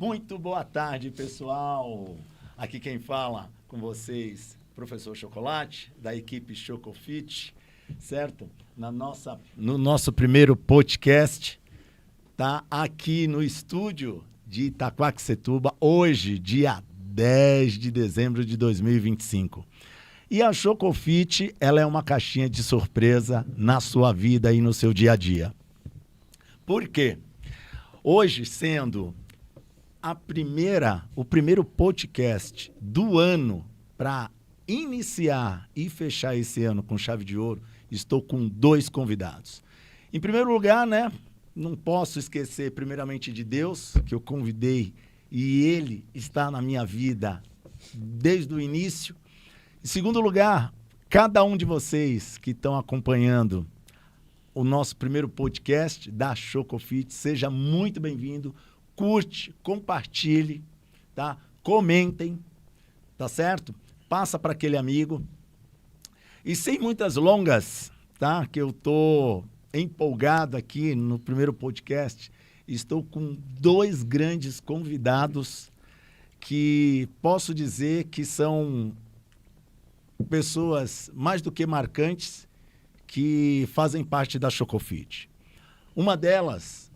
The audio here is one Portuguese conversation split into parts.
Muito boa tarde, pessoal. Aqui quem fala com vocês, professor Chocolate, da equipe Chocofit, certo? No nosso primeiro podcast, tá aqui no estúdio de Itaquaquecetuba, hoje, dia 10 de dezembro de 2025. E a Chocofit, ela é uma caixinha de surpresa na sua vida e no seu dia a dia. Por quê? Hoje, sendo o primeiro podcast do ano para iniciar e fechar esse ano com chave de ouro, estou com 2 convidados. Em primeiro lugar, né, não posso esquecer primeiramente de Deus, que eu convidei e ele está na minha vida desde o início. Em segundo lugar, cada um de vocês que estão acompanhando o nosso primeiro podcast da Chocofit, seja muito bem-vindo. Curte, compartilhe, tá? Comentem, tá certo? Passa para aquele amigo. E sem muitas longas, tá? Que eu tô empolgado aqui no primeiro podcast. Estou com 2 grandes convidados que posso dizer que são pessoas mais do que marcantes que fazem parte da Chocofit. Uma delas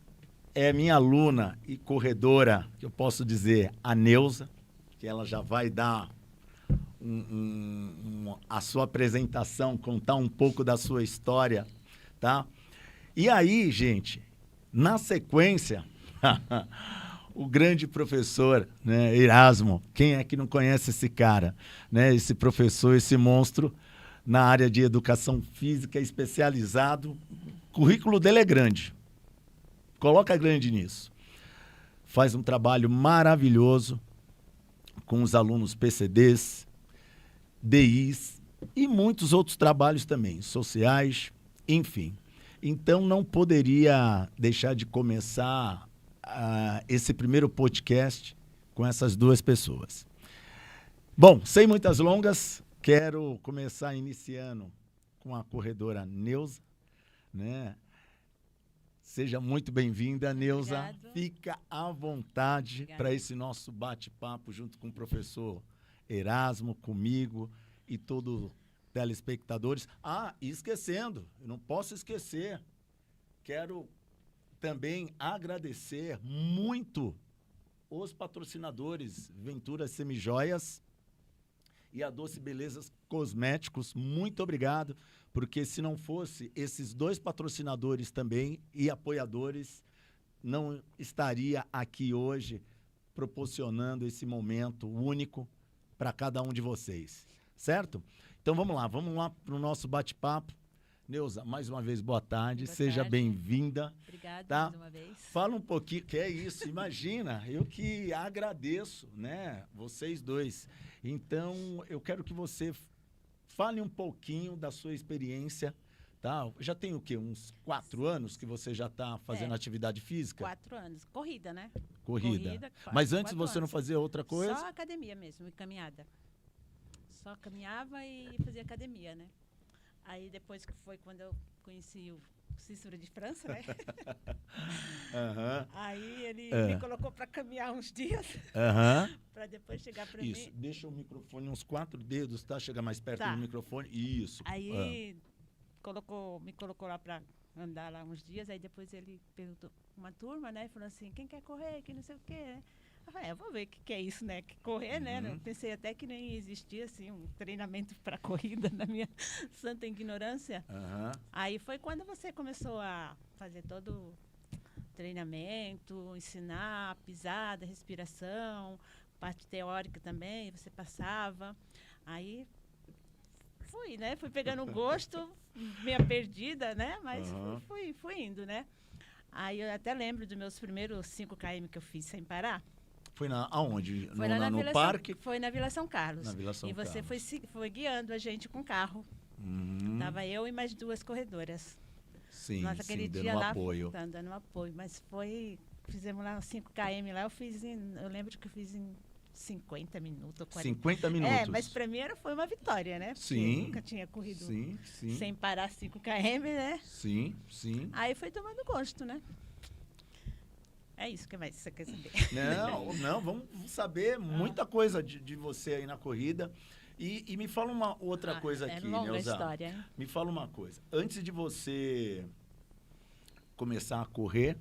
é minha aluna e corredora, que eu posso dizer, a Neuza, que ela já vai dar a sua apresentação, contar um pouco da sua história, tá? E aí, gente, na sequência, o grande professor, né, Erasmo, quem é que não conhece esse cara, né? Esse professor, esse monstro na área de educação física especializado, o currículo dele é grande. Coloca grande nisso. Faz um trabalho maravilhoso com os alunos PCDs, DIs e muitos outros trabalhos também, sociais, enfim. Então, não poderia deixar de começar esse primeiro podcast com essas 2 pessoas. Bom, sem muitas longas, quero começar iniciando com a corredora Neuza, né? Seja muito bem-vinda, Neuza. Obrigado. Fica à vontade para esse nosso bate-papo junto com o professor Erasmo, comigo e todos os telespectadores. E esquecendo, eu não posso esquecer, quero também agradecer muito os patrocinadores Ventura Semijoias e a Doce Belezas Cosméticos. Muito obrigado, porque se não fosse esses 2 patrocinadores também e apoiadores, não estaria aqui hoje proporcionando esse momento único para cada um de vocês, certo? Então vamos lá para o nosso bate-papo. Neuza, mais uma vez, boa tarde, seja bem-vinda. Obrigada, tá? mais uma vez. Fala um pouquinho, que é isso, imagina, eu que agradeço, né, vocês 2. Então, eu quero que você fale um pouquinho da sua experiência, tá? Já tem o quê? Uns 4 anos que você já está fazendo atividade física? 4 anos. Corrida, né? Corrida. Mas antes você não fazia outra coisa? Só academia mesmo, e caminhada. Só caminhava e fazia academia, né? Aí depois que foi quando eu conheci o Cícero de França, né? Aí ele me colocou para caminhar uns dias, para depois chegar para mim. Isso, deixa o microfone uns 4 dedos, tá? Chega mais perto do microfone. Isso. Aí me colocou lá para andar lá uns dias, aí depois ele perguntou uma turma, né? Falou assim, quem quer correr, que não sei o quê, né? Eu falei, eu vou ver o que é isso, né? Que correr, né? Eu pensei até que nem existia, assim, um treinamento para corrida, na minha santa ignorância. Aí foi quando você começou a fazer todo o treinamento, ensinar a pisada, respiração, parte teórica também, você passava. Aí fui, né? Fui pegando gosto, meio perdida, né? Mas fui indo, né? Aí eu até lembro dos meus primeiros 5 km que eu fiz sem parar. Foi aonde? Foi lá no parque? Foi na Vila São Carlos. Na Vila São Carlos. E você foi guiando a gente com carro. Tava eu e mais 2 corredoras. Sim, Nós, aquele dia dando lá, apoio. Dando apoio. Mas fizemos lá uns 5 km lá, eu lembro que eu fiz em 50 minutos ou 40. 50 minutos. Mas para mim foi uma vitória, né? Porque Sim. eu nunca tinha corrido Sim. sem parar 5 km, né? Sim. Aí foi tomando gosto, né? É isso que mais você quer saber. Não, vamos saber muita coisa de você aí na corrida. E me fala uma outra coisa aqui, longa Neuza. história, hein? Me fala uma coisa. Antes de você começar a correr,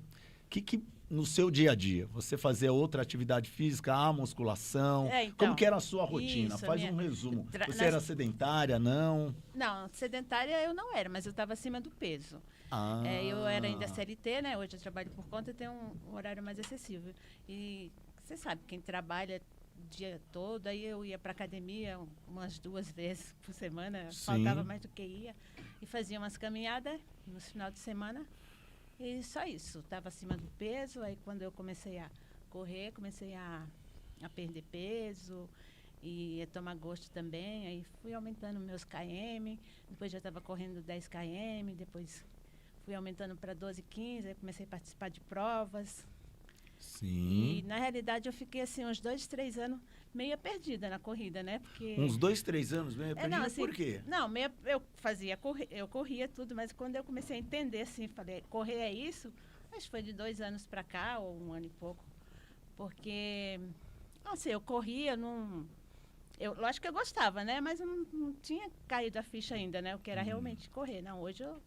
que no seu dia a dia, você fazia outra atividade física, musculação? Então, como que era a sua rotina? isso, Faz um resumo. Você nas- era sedentária, não? Não, sedentária eu não era, mas eu estava acima do peso. Ah. Eu era ainda CLT, né? Hoje eu trabalho por conta e tenho um horário mais acessível. E você sabe, quem trabalha o dia todo, aí eu ia para academia umas 2 vezes por semana, Sim. faltava mais do que ia, e fazia umas caminhadas no final de semana. E só isso, estava acima do peso, aí quando eu comecei a correr, comecei a perder peso e a tomar gosto também, aí fui aumentando meus km, depois já estava correndo 10 km, depois fui aumentando para 12, 15, aí comecei a participar de provas. Sim. E, na realidade, eu fiquei, assim, uns 2, 3 anos meio perdida na corrida, né? Porque... Uns 2, 3 anos meio perdida, não, assim, por quê? Não, eu corria tudo, mas quando eu comecei a entender, assim, falei, correr é isso, acho que foi de 2 anos para cá, ou 1 ano e pouco. Porque, assim, eu corria, lógico que eu gostava, né? Mas eu não tinha caído a ficha ainda, né? O que era realmente correr. Não, hoje eu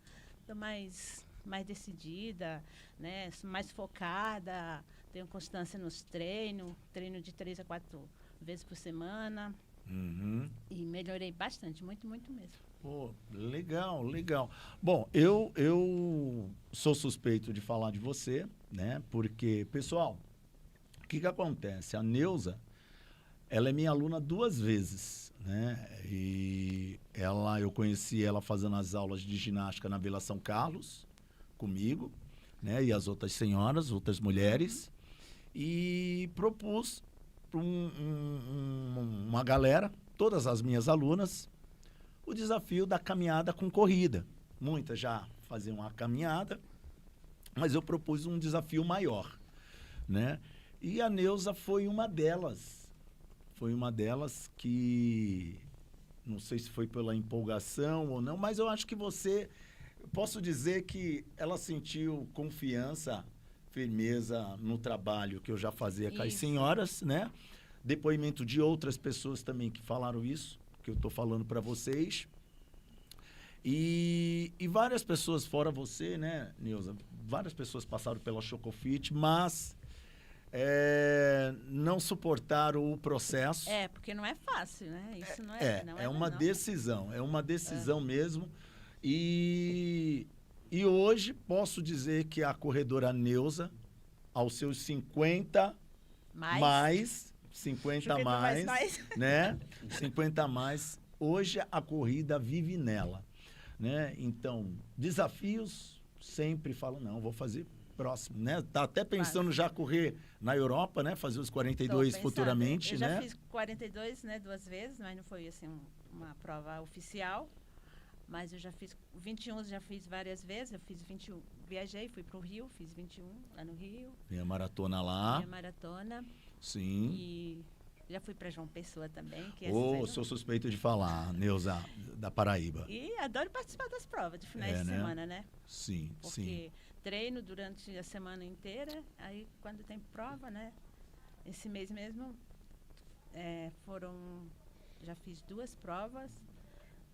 tô mais decidida, né? Mais focada, tenho constância nos treino de 3 a 4 vezes por semana. Uhum. E melhorei bastante, muito, muito mesmo. Pô, legal, legal. Bom, eu sou suspeito de falar de você, né? Porque, pessoal, o que acontece? A Neuza, ela é minha aluna 2 vezes, né? E eu conheci ela fazendo as aulas de ginástica na Vila São Carlos, comigo, né? E as outras senhoras, outras mulheres. E propus para uma galera, todas as minhas alunas, o desafio da caminhada com corrida. Muitas já faziam a caminhada, mas eu propus um desafio maior, né? E a Neuza foi uma delas. Foi uma delas que, não sei se foi pela empolgação ou não, mas eu acho que eu posso dizer que ela sentiu confiança, firmeza no trabalho que eu já fazia com as senhoras, né? Depoimento de outras pessoas também que falaram isso, que eu estou falando para vocês. E várias pessoas, fora você, né, Neuza? Várias pessoas passaram pela Chocofit, mas não suportaram o processo. Porque não é fácil, né? Isso não é uma decisão, mesmo. E hoje posso dizer que a corredora Neuza, aos seus 50 mais 50 mais, né? 50 mais, hoje a corrida vive nela, né? Então, desafios, sempre falo, não, vou fazer próximo, né? Tá até pensando já correr na Europa, né? Fazer os 42 futuramente, eu né? Eu já fiz 42, né, 2 vezes, mas não foi assim uma prova oficial. Mas eu já fiz 21, já fiz várias vezes. Eu fiz 21, viajei, fui para o Rio, fiz 21 lá no Rio. Minha maratona lá. Minha maratona. Sim. E já fui para João Pessoa também. Sou suspeito de falar, Neuza, da Paraíba. E adoro participar das provas de finais de semana, né? Sim, Porque treino durante a semana inteira, aí quando tem prova, né? Esse mês mesmo, já fiz 2 provas.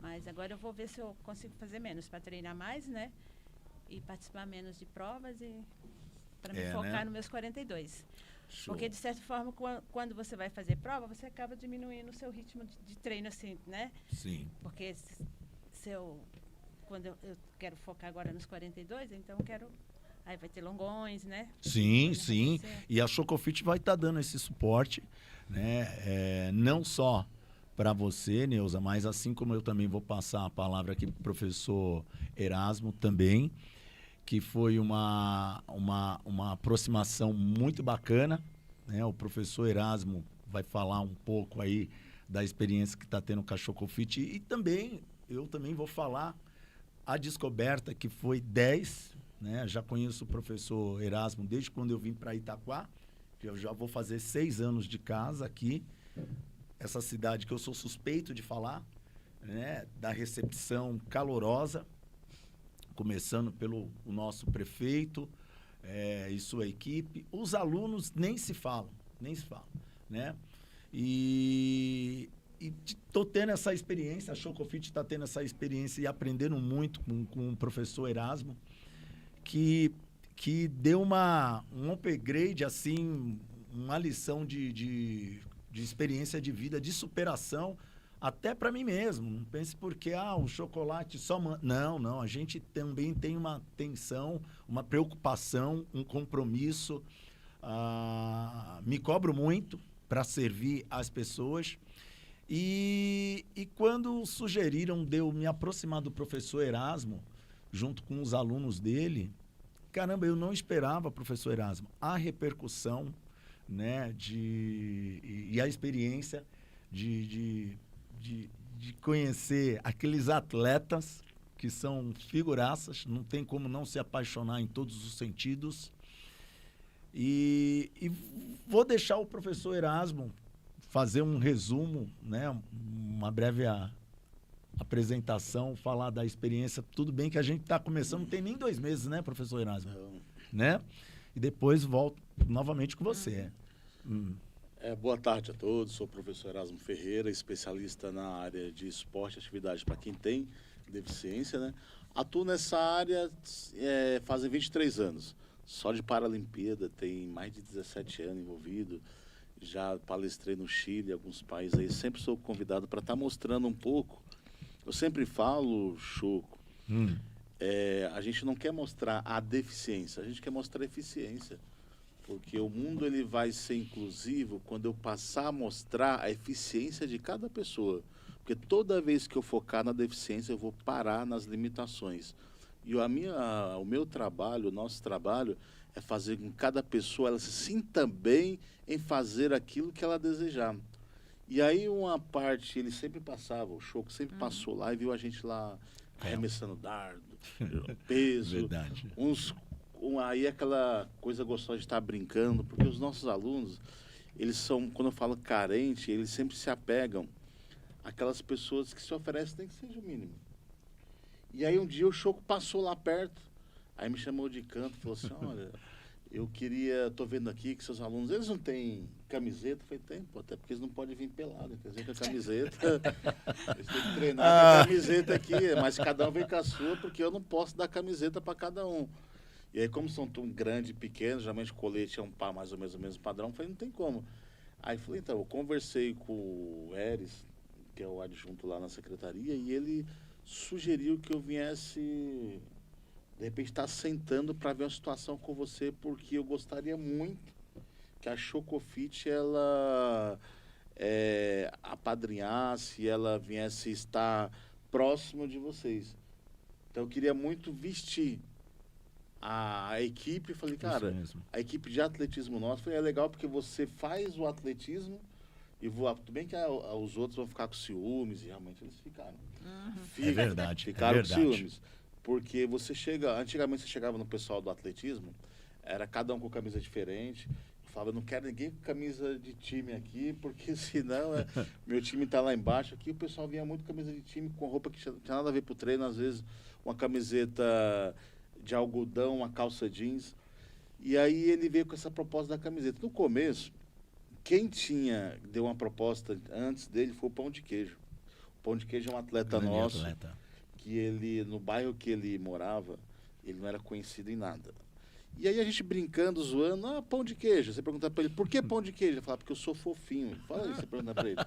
Mas agora eu vou ver se eu consigo fazer menos para treinar mais, né? E participar menos de provas e para me focar, né, nos meus 42. Show. Porque, de certa forma, quando você vai fazer prova, você acaba diminuindo o seu ritmo de treino, assim, né? Sim. Porque quando eu quero focar agora nos 42, então aí vai ter longões, né? Sim, sim. E a Chocofit vai estar dando esse suporte, né? Não só para você, Neuza, mas assim como eu também vou passar a palavra aqui para o professor Erasmo também, que foi uma aproximação muito bacana, né? O professor Erasmo vai falar um pouco aí da experiência que está tendo com a Chocofit e eu também vou falar a descoberta que foi 10, né? Já conheço o professor Erasmo desde quando eu vim para Itaquá, que eu já vou fazer 6 anos de casa aqui, essa cidade que eu sou suspeito de falar, né, da recepção calorosa, começando pelo nosso prefeito, e sua equipe. Os alunos nem se falam, né? E estou tendo essa experiência, a Chocofit está tendo essa experiência e aprendendo muito com o professor Erasmo, que deu um upgrade, assim, uma lição de experiência de vida, de superação, até para mim mesmo. Não pense porque o chocolate só... Não, a gente também tem uma atenção, uma preocupação, um compromisso. Me cobro muito para servir as pessoas. E quando sugeriram de eu me aproximar do professor Erasmo, junto com os alunos dele, caramba, eu não esperava, professor Erasmo, a repercussão, né, e a experiência de conhecer aqueles atletas que são figuraças, não tem como não se apaixonar em todos os sentidos. E vou deixar o professor Erasmo fazer um resumo, né, uma breve apresentação, falar da experiência. Tudo bem que a gente está começando, não tem nem 2 meses, né, professor Erasmo? Não. Né? E depois volto novamente com você. Boa tarde a todos, sou o professor Erasmo Ferreira, especialista na área de esporte e atividade para quem tem deficiência, né? Atuo nessa área fazem 23 anos, só de Paralimpíada, tem mais de 17 anos envolvido, já palestrei no Chile, alguns países aí, sempre sou convidado para estar mostrando um pouco. Eu sempre falo, Choco, a gente não quer mostrar a deficiência, a gente quer mostrar a eficiência. Porque o mundo ele vai ser inclusivo quando eu passar a mostrar a eficiência de cada pessoa. Porque toda vez que eu focar na deficiência, eu vou parar nas limitações. E o meu trabalho, o nosso trabalho, é fazer com que cada pessoa ela se sinta bem em fazer aquilo que ela desejar. E aí uma parte, ele sempre passava, o Choco sempre passou lá e viu a gente lá arremessando dardo, peso, Verdade. Aí aquela coisa gostosa de estar brincando, porque os nossos alunos, eles são, quando eu falo carente, eles sempre se apegam àquelas pessoas que se oferecem, nem que seja o mínimo. E aí um dia o Choco passou lá perto, aí me chamou de canto, falou assim, olha, tô vendo aqui que seus alunos, eles não têm camiseta? Eu falei, tem, pô, até porque eles não podem vir pelado, quer dizer, com a camiseta, eles têm que treinar com a camiseta aqui, mas cada um vem com a sua, porque eu não posso dar camiseta para cada um. E aí, como são tão grandes e pequenos, geralmente o colete é mais ou menos o mesmo padrão, eu falei, não tem como. Aí falei, então, eu conversei com o Eris, que é o adjunto lá na secretaria, e ele sugeriu que eu viesse, de repente, estar sentando para ver uma situação com você, porque eu gostaria muito que a Chocofit, ela apadrinhasse, ela viesse estar próximo de vocês. Então, eu queria muito vestir a equipe, falei, cara, a equipe de atletismo nossa, falei, é legal porque você faz o atletismo e tudo bem que os outros vão ficar com ciúmes, e realmente eles ficaram. É verdade. Ficaram com ciúmes. Porque antigamente você chegava no pessoal do atletismo, era cada um com camisa diferente, falava, eu não quero ninguém com camisa de time aqui, porque senão meu time tá lá embaixo. Aqui o pessoal vinha muito com camisa de time, com roupa que não tinha nada a ver pro treino, às vezes uma camiseta de algodão, uma calça jeans. E aí ele veio com essa proposta da camiseta. No começo, quem deu uma proposta antes dele foi o Pão de Queijo. O Pão de Queijo é um atleta nosso, que ele, no bairro que ele morava, ele não era conhecido em nada. E aí a gente brincando, zoando, Pão de Queijo. Você pergunta para ele, por que Pão de Queijo? Ele fala, porque eu sou fofinho. Fala isso, você pergunta para ele.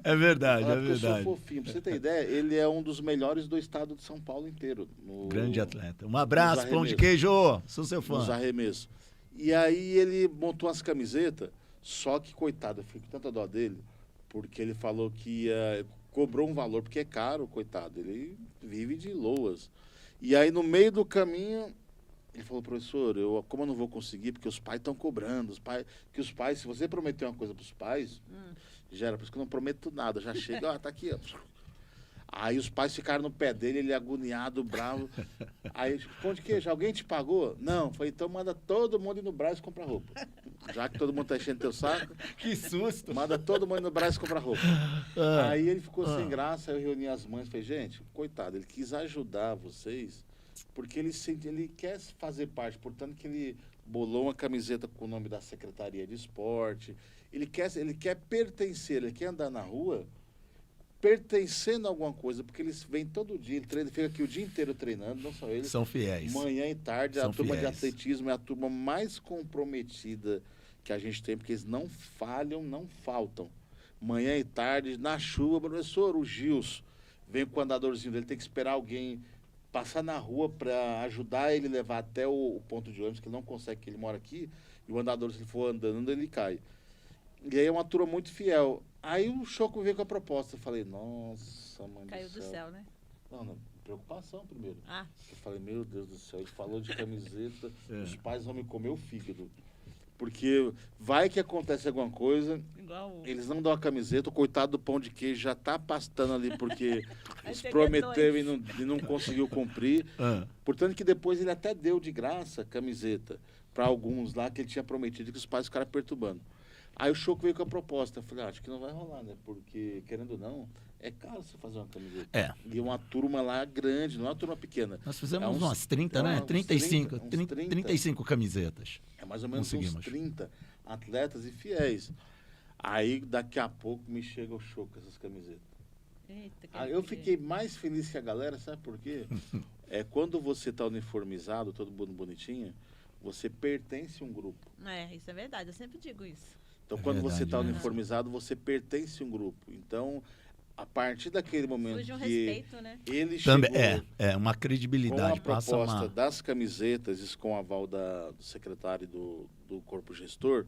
É verdade, é verdade. Eu sou fofinho. Pra você ter ideia, ele é um dos melhores do estado de São Paulo inteiro. Grande atleta. Um abraço, Pão de Queijo. Sou seu fã. Nos arremessos. E aí ele montou umas camisetas, só que, coitado, eu fico com tanta dó dele, porque ele falou que cobrou um valor, porque é caro, coitado. Ele vive de loas. E aí, no meio do caminho, ele falou, professor, como eu não vou conseguir, porque os pais estão cobrando. Os pais, se você prometer uma coisa para os pais, já era, por isso que eu não prometo nada. Já chega, tá aqui, ó. Aí os pais ficaram no pé dele, ele agoniado, bravo. Aí, Pão de Queijo, alguém te pagou? Não. Falei, então manda todo mundo ir no Brás comprar roupa. Já que todo mundo tá enchendo teu saco. Que susto! Manda todo mundo ir no Brás comprar roupa. Aí ele ficou sem graça, aí eu reuni as mães, falei, gente, coitado, ele quis ajudar vocês, porque ele quer fazer parte, portanto que ele bolou uma camiseta com o nome da Secretaria de Esporte, ele quer pertencer, ele quer andar na rua pertencendo a alguma coisa, porque eles vêm todo dia, ele fica aqui o dia inteiro treinando, não só eles. São fiéis. Manhã e tarde, São a turma fiéis. de atletismo é a turma mais comprometida que a gente tem, porque eles não falham, não faltam. Manhã e tarde, na chuva, professor, o Gils vem com o andadorzinho dele, tem que esperar alguém passar na rua para ajudar ele a levar até o ponto de ônibus, que ele não consegue, que ele mora aqui, e o andador, se ele for andando, ele cai. E aí é uma turma muito fiel. Aí o Choco veio com a proposta. Eu falei, nossa, mãe Caiu do do céu. céu, né? Não, preocupação primeiro. Ah, Eu falei, meu Deus do céu, ele falou de camiseta, os pais vão me comer o fígado. Porque vai que acontece alguma coisa, igual o... eles não dão a camiseta, o coitado do pão de queijo já tá pastando ali, porque Aí eles peguei prometeram e dois. não conseguiu cumprir. Ah, Portanto que depois ele até deu de graça a camiseta para alguns lá que ele tinha prometido, que os pais ficaram perturbando. Aí o Choco veio com a proposta. Eu falei, acho que não vai rolar, né? Porque, querendo ou não, é caro você fazer uma camiseta. É. E uma turma lá grande, não é uma turma pequena. Nós fizemos É uns- umas 30, né? uns 35, 30, uns 30. 35 camisetas. É mais ou menos Conseguimos. uns 30 atletas e fiéis. Aí, daqui a pouco, me chega o Choco com essas camisetas. Eita, que Aí eu fiquei mais feliz que a galera, sabe por quê? Quando você está uniformizado, todo mundo bonitinho, você pertence a um grupo. É, isso é verdade, eu sempre digo isso. Então, É quando você verdade, está né? uniformizado, você pertence a um grupo. Então, a partir daquele momento Surge um que respeito, né? ele Também, chegou uma com a credibilidade. Passa proposta uma... das camisetas, isso com o aval do secretário do corpo gestor,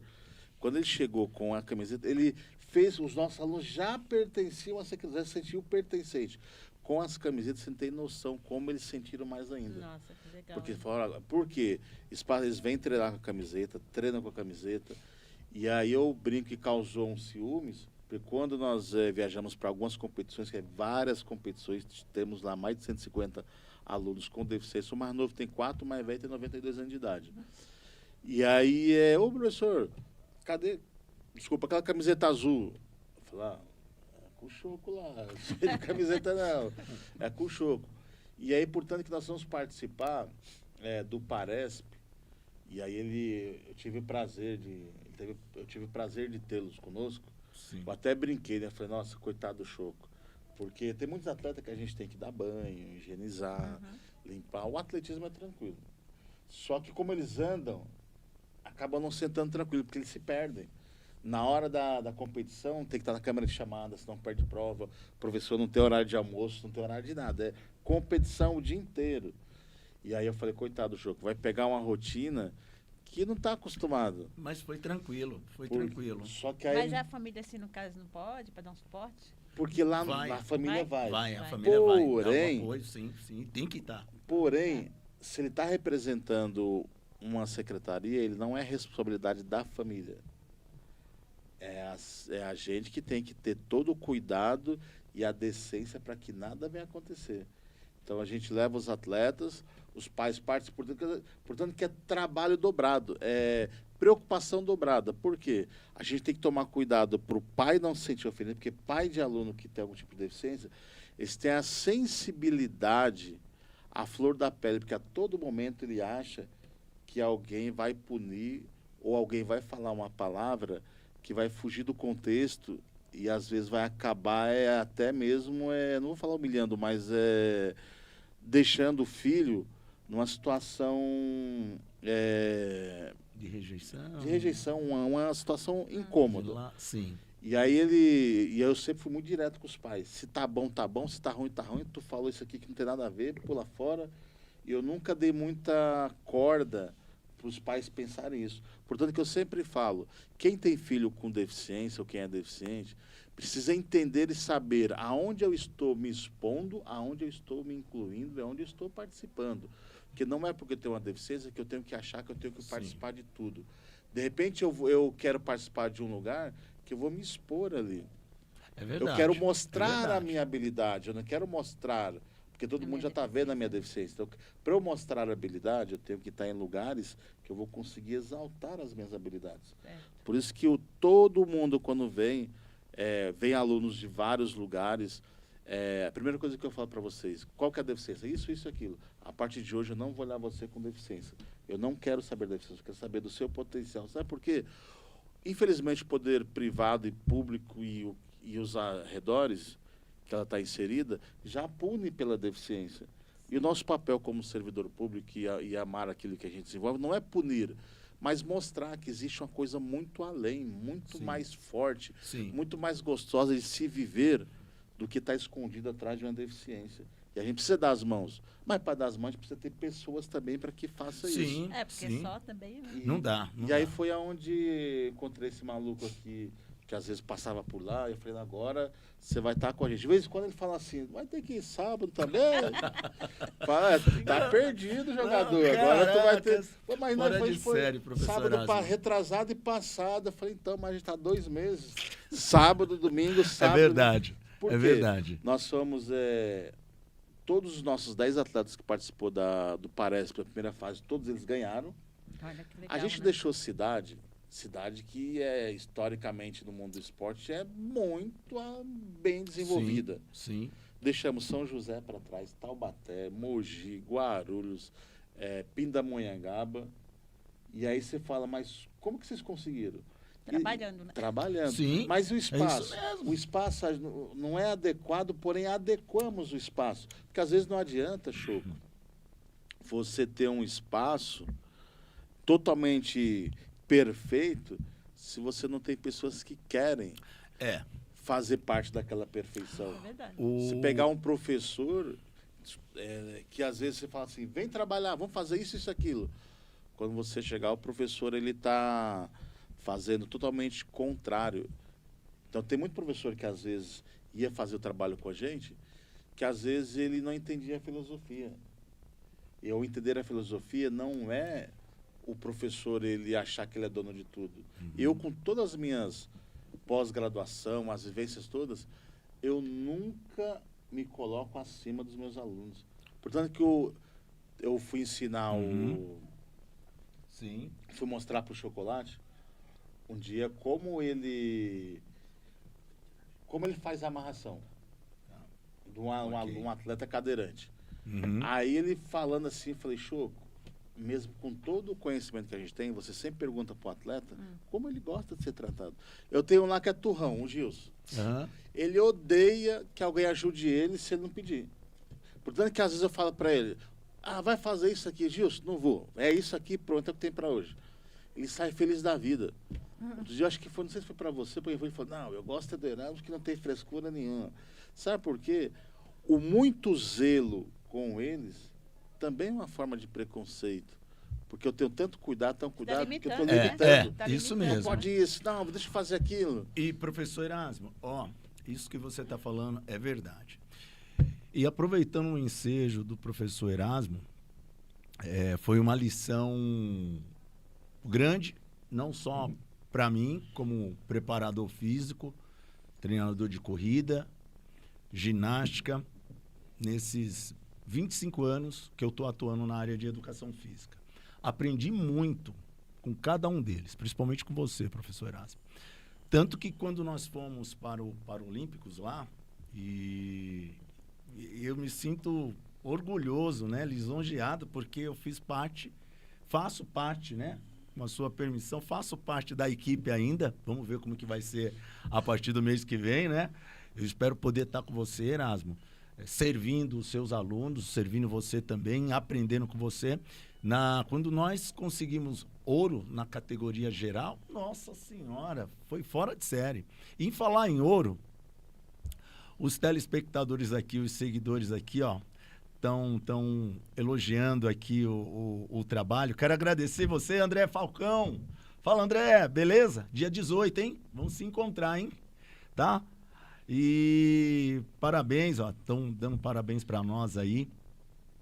quando ele chegou com a camiseta, ele fez, os nossos alunos já pertenciam à secretaria, já sentiam pertencente. Com as camisetas, você não tem noção como eles sentiram mais ainda. Nossa, que legal. Porque né? falaram, por quê? Eles vêm treinar com a camiseta, treinam com a camiseta, e aí eu brinco que causou um ciúmes, porque quando nós viajamos para algumas competições, que é várias competições, temos lá mais de 150 alunos com deficiência, o mais novo tem 4, o mais velho tem 92 anos de idade. E aí, ô professor, cadê, desculpa, aquela camiseta azul? Eu falei, é com o Choco lá, não sei de camiseta não, é com o Choco. E aí, portanto, que nós vamos participar do Paresp, e aí eu tive o prazer de tê-los conosco. Sim. Eu até brinquei, né? Falei, nossa, coitado do Choco. Porque tem muitos atletas que a gente tem que dar banho, higienizar, limpar. O atletismo é tranquilo. Só que como eles andam, acabam não sentando tranquilo, porque eles se perdem. Na hora da competição, tem que estar na câmera de chamada, senão perde prova. O professor não tem horário de almoço, não tem horário de nada. É competição o dia inteiro. E aí eu falei, coitado do Choco, vai pegar uma rotina que não está acostumado. Mas foi tranquilo, foi Por- tranquilo. Só que aí, Mas a família, assim, no caso, não pode, para dar um suporte? porque lá Vai. a família vai. Vai, a Vai. família vai. Dá um Porém- apoio, sim, tem que estar. Porém, se ele está representando uma secretaria, ele não é responsabilidade da família. É a gente que tem que ter todo o cuidado e a decência para que nada venha acontecer. Então a gente leva os atletas, os pais participam, portanto que é trabalho dobrado, é preocupação dobrada. Por quê? A gente tem que tomar cuidado para o pai não se sentir ofendido, porque pai de aluno que tem algum tipo de deficiência, eles têm a sensibilidade à flor da pele, porque a todo momento ele acha que alguém vai punir ou alguém vai falar uma palavra que vai fugir do contexto e às vezes vai acabar até mesmo, não vou falar humilhando, mas deixando o filho numa situação De rejeição. de rejeição, uma situação incômoda. Lá, sim. E aí eu sempre fui muito direto com os pais. Se tá bom, se tá ruim, tu falou isso aqui que não tem nada a ver, pula fora. E eu nunca dei muita corda para os pais pensarem isso. Portanto, que eu sempre falo, quem tem filho com deficiência ou quem é deficiente, precisa entender e saber aonde eu estou me expondo, aonde eu estou me incluindo, aonde eu estou participando. Porque não é porque eu tenho uma deficiência que eu tenho que achar que eu tenho que participar de tudo. De repente, eu quero participar de um lugar que eu vou me expor ali. É verdade. Eu quero mostrar é a verdade. minha habilidade, eu não quero mostrar, porque todo A mundo minha já está vendo a minha deficiência. Então, para eu mostrar a habilidade, eu tenho que estar em lugares que eu vou conseguir exaltar as minhas habilidades. Certo. Por isso que todo mundo, quando vem alunos de vários lugares, A primeira coisa que eu falo para vocês, qual que é a deficiência? Isso e aquilo. A partir de hoje eu não vou olhar você com deficiência. Eu não quero saber da deficiência, eu quero saber do seu potencial. Sabe por quê? Infelizmente o poder privado e público e os arredores que ela está inserida já pune pela deficiência. E o nosso papel como servidor público e amar aquilo que a gente desenvolve não é punir, mas mostrar que existe uma coisa muito além, muito Sim. mais forte, Sim. muito mais gostosa de se viver do que está escondido atrás de uma deficiência. E a gente precisa dar as mãos. Mas para dar as mãos, a gente precisa ter pessoas também para que faça isso. Sim, Porque sim. só também... Né? Não dá. Não E aí dá. foi aonde encontrei esse maluco aqui, que às vezes passava por lá, e eu falei, agora você vai estar com a gente. De vez em quando ele fala assim, vai ter que ir sábado também. Fala, tá perdido o jogador, Não, agora tu vai ter... caracas. Pô, mas Fora nós de série, professor sábado Erasmo. retrasado e passado. Eu falei, então, mas a gente tá 2 meses. Sábado, domingo, sábado. É verdade. Por É quê? verdade. Nós somos... todos os nossos 10 atletas que participou do Parece pela primeira fase, todos eles ganharam. Olha que legal, A gente né? deixou cidade que é historicamente no mundo do esporte é muito bem desenvolvida. Sim. Deixamos São José para trás, Taubaté, Mogi, Guarulhos, Pindamonhangaba. E aí você fala, mas como que vocês conseguiram? Trabalhando, né? Trabalhando. Sim, Mas o isso espaço, mesmo. o espaço não é adequado, porém adequamos o espaço. Porque às vezes não adianta, Choco, você ter um espaço totalmente perfeito se você não tem pessoas que querem É. fazer parte daquela perfeição. É verdade. Se pegar um professor que às vezes você fala assim, vem trabalhar, vamos fazer isso, isso, aquilo. Quando você chegar, o professor ele está fazendo totalmente contrário. Então tem muito professor que às vezes ia fazer o trabalho com a gente, que às vezes ele não entendia a filosofia. E ao entender a filosofia não é o professor ele achar que ele é dono de tudo. Eu, com todas as minhas pós-graduação, as vivências todas, eu nunca me coloco acima dos meus alunos. Portanto, que eu fui ensinar Sim. fui mostrar para o Chocolate um dia como ele faz a amarração de um atleta cadeirante. Uhum. Aí ele falando assim, eu falei, Choco, mesmo com todo o conhecimento que a gente tem, você sempre pergunta para o atleta como ele gosta de ser tratado. Eu tenho um lá que é turrão, o Gilson. Aham. Ele odeia que alguém ajude ele se ele não pedir. Portanto, que às vezes eu falo para ele, vai fazer isso aqui, Gilson? Não vou. É isso aqui, pronto, é o que tem para hoje. Ele sai feliz da vida. Outro dia, eu acho que foi, não sei se foi para você, porque ele falou, não, eu gosto do Erasmo que não tem frescura nenhuma. Sabe por quê? O muito zelo com eles também é uma forma de preconceito. Porque eu tenho tanto cuidado, que eu estou limitando. Tá isso limitando. mesmo. Não pode isso, não, deixa eu fazer aquilo. E, professor Erasmo, isso que você está falando é verdade. E aproveitando o ensejo do professor Erasmo, foi uma lição grande, não só para mim, como preparador físico, treinador de corrida, ginástica, nesses 25 anos que eu estou atuando na área de educação física. Aprendi muito com cada um deles, principalmente com você, professor Erasmo. Tanto que quando nós fomos para o Paralímpicos lá, e eu me sinto orgulhoso, né, lisonjeado, porque eu faço parte, né, com a sua permissão, faço parte da equipe ainda. Vamos ver como que vai ser a partir do mês que vem, né? Eu espero poder estar com você, Erasmo, servindo os seus alunos, servindo você também, aprendendo com você. Quando nós conseguimos ouro na categoria geral, nossa senhora, foi fora de série. E em falar em ouro, os telespectadores aqui, os seguidores aqui, estão elogiando aqui o trabalho. Quero agradecer você, André Falcão. Fala, André, beleza? Dia 18, hein? Vamos se encontrar, hein? Tá? E parabéns, estão dando parabéns para nós aí.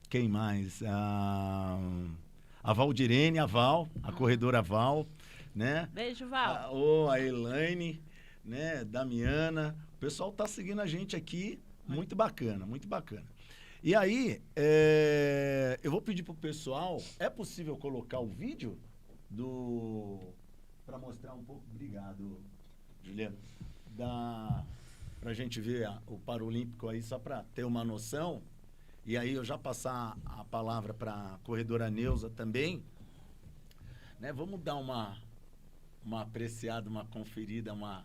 Quem mais? A Valdirene, a corredora Val, né? Beijo, Val. A Elaine, né? Damiana. O pessoal tá seguindo a gente aqui, muito bacana, muito bacana. E aí, eu vou pedir pro pessoal, é possível colocar o vídeo para mostrar um pouco, obrigado, Juliano, para a gente ver o Paralímpico aí, só para ter uma noção. E aí eu já passar a palavra para a corredora Neuza também. Né? Vamos dar uma apreciada, uma conferida, uma...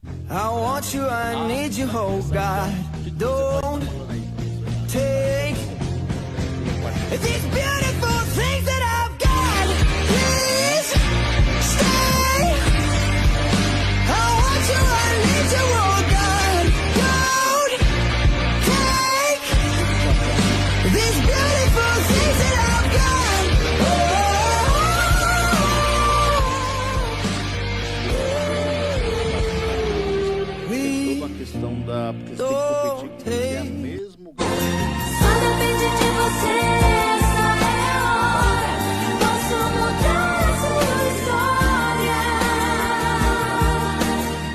I want you, I need you, oh God. Don't take these beautiful things that I've got. Please stay. I want you, I need you, oh God. Don't take these beautiful things that I've got. Toda a questão da... Porque você tem que competir com você é mesmo... Só depende de você, essa é a hora. Posso mudar a sua história.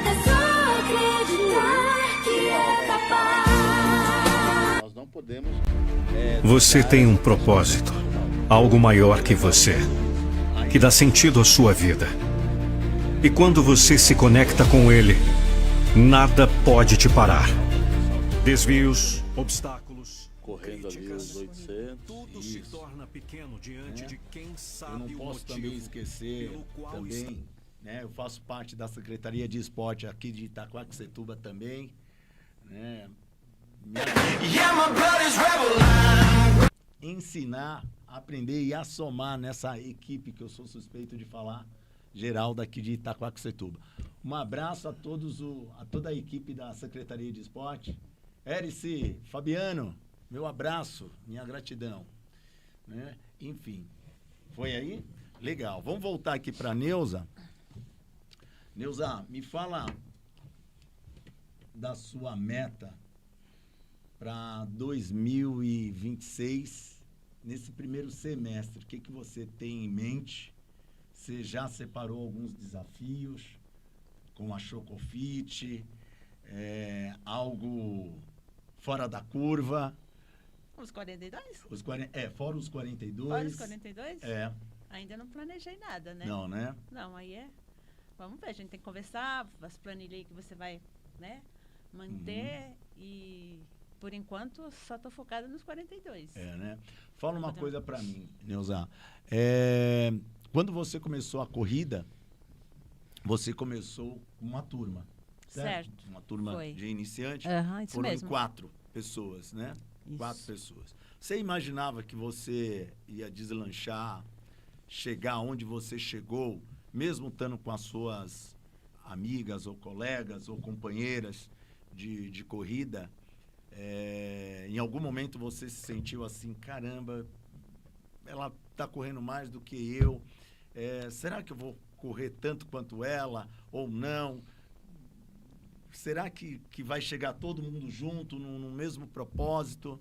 É só acreditar que é capaz. Nós não podemos... Você tem um propósito, algo maior que você, que dá sentido à sua vida. E quando você se conecta com ele, nada pode te parar. Desvios, obstáculos, correndo ali os críticas, 800. tudo se torna pequeno diante de quem Eu sabe não o posso também motivo esquecer pelo qual também, né? Eu faço parte da Secretaria de Esporte aqui de Itaquaquecetuba também, né? Ensinar, aprender e assomar nessa equipe que eu sou suspeito de falar, geral daqui de Itaquaquecetuba. Um abraço a toda a equipe da Secretaria de Esporte. Érice, Fabiano, meu abraço, minha gratidão. Né? Enfim, foi aí? Legal. Vamos voltar aqui para a Neuza. Neuza, me fala da sua meta para 2026, nesse primeiro semestre. O que você tem em mente? Você já separou alguns desafios com a Chocofit, algo fora da curva? Os 42? Fora os 42. Fora os 42? É. Ainda não planejei nada, né? Não, né? Não, aí é... Vamos ver, a gente tem que conversar, as planilhas aí que você vai, né, manter e... Por enquanto, só estou focada nos 42. Né? Fala uma coisa para mim, Neuza. Quando você começou a corrida, você começou com uma turma, certo? Uma turma Foi. de iniciante. Isso Foram mesmo. 4 pessoas, né? Isso. 4 pessoas. Você imaginava que você ia deslanchar, chegar onde você chegou, mesmo estando com as suas amigas ou colegas ou companheiras de corrida? Em algum momento você se sentiu assim, caramba, ela está correndo mais do que eu, será que eu vou correr tanto quanto ela ou não? Será que vai chegar todo mundo junto no mesmo propósito?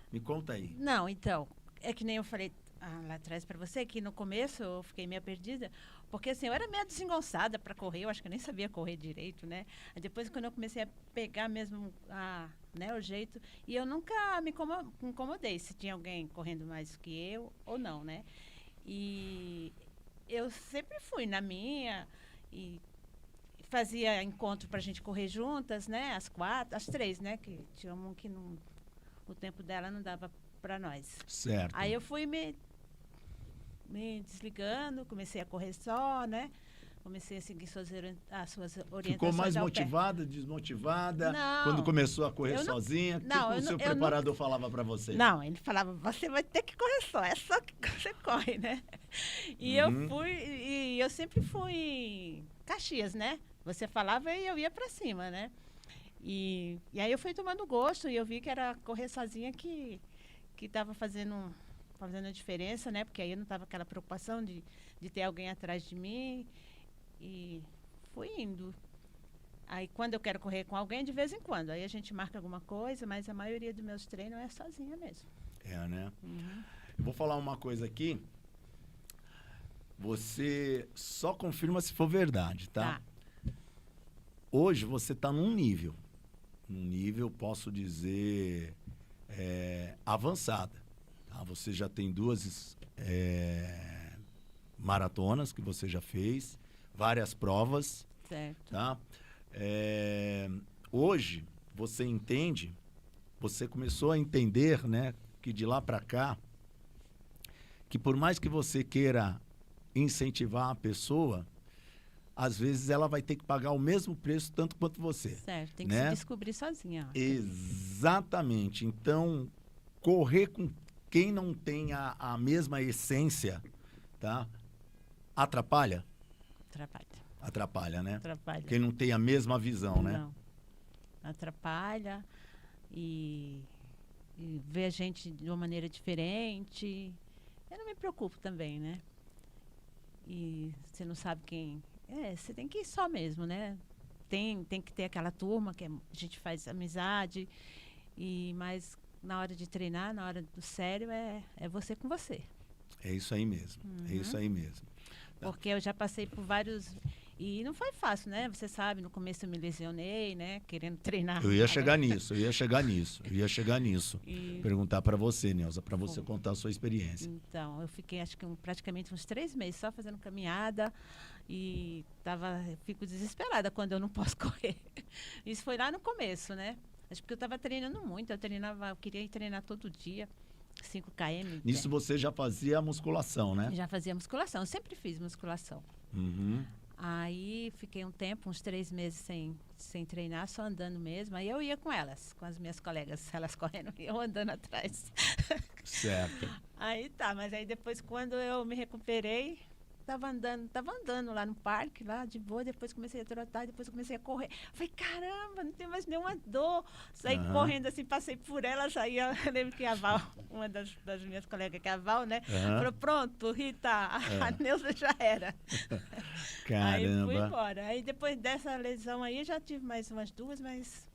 Me conta aí. Não, então, é que nem eu falei lá atrás para você, que no começo eu fiquei meio perdida, porque assim, eu era meio desengonçada para correr, eu acho que eu nem sabia correr direito, né? Aí depois, quando eu comecei a pegar mesmo o jeito, e eu nunca me incomodei se tinha alguém correndo mais que eu ou não, né? E eu sempre fui na minha e fazia encontro pra gente correr juntas, né? As 3, né? Que tinha um que o tempo dela não dava para nós. Certo. Aí eu fui me desligando, comecei a correr só, né? Comecei a seguir as suas orientações. Ficou mais ao motivada, desmotivada? Não. Quando começou a correr Eu não- sozinha? não, O que eu o seu não- eu preparador falava para você? Não, ele falava, você vai ter que correr só, é só que você corre, né? E eu fui, e eu sempre fui Caxias, né? Você falava e eu ia para cima, né? E aí eu fui tomando gosto e eu vi que era correr sozinha que estava fazendo a diferença, né? Porque aí eu não tava aquela preocupação de ter alguém atrás de mim. E fui indo. Aí quando eu quero correr com alguém, de vez em quando. Aí a gente marca alguma coisa, mas a maioria dos meus treinos é sozinha mesmo. Né? Eu vou falar uma coisa aqui. Você só confirma se for verdade, tá? Hoje você está num nível, posso dizer, avançada. Tá? Você já tem 2 maratonas que você já fez, várias provas. Certo. Tá? hoje você entende, você começou a entender, né, que de lá para cá, que por mais que você queira incentivar a pessoa, às vezes ela vai ter que pagar o mesmo preço tanto quanto você. Certo, tem que né? se descobrir sozinha. Exatamente. Então, correr com quem não tem a mesma essência, tá? Atrapalha? Atrapalha. Atrapalha, né? Atrapalha. Quem não tem a mesma visão, né? Não. Atrapalha e vê a gente de uma maneira diferente. Eu não me preocupo também, né? E você não sabe quem... você tem que ir só mesmo, né? Tem que ter aquela turma que a gente faz amizade, mas na hora de treinar, na hora do sério, é você com você. É isso aí mesmo. É isso aí mesmo. Tá. Porque eu já passei por vários... E não foi fácil, né? Você sabe, no começo eu me lesionei, né? Querendo treinar. Eu ia chegar nisso. E- Perguntar para você, Neuza, para você contar a sua experiência. Então, eu fiquei acho que praticamente uns 3 meses só fazendo caminhada e fico desesperada quando eu não posso correr. Isso foi lá no começo, né? Acho que eu estava treinando muito, eu queria ir treinar todo dia, 5 km. Nisso você já fazia a musculação, né? Já fazia musculação, eu sempre fiz musculação. Uhum. Aí fiquei um tempo, uns 3 meses sem treinar, só andando mesmo. Aí eu ia com elas, com as minhas colegas, elas correndo e eu andando atrás. Certo. Aí tá, mas aí depois quando eu me recuperei, tava andando lá no parque, lá de boa, depois comecei a trotar, depois comecei a correr. Falei, caramba, não tem mais nenhuma dor. Saí correndo assim, passei por ela, saí, eu lembro que a Val, uma das minhas colegas, que é a Val, né? Falou, pronto, Rita, a Neuza já era. Aí fui Caramba. embora. Aí depois dessa lesão aí, já tive mais umas 2, mas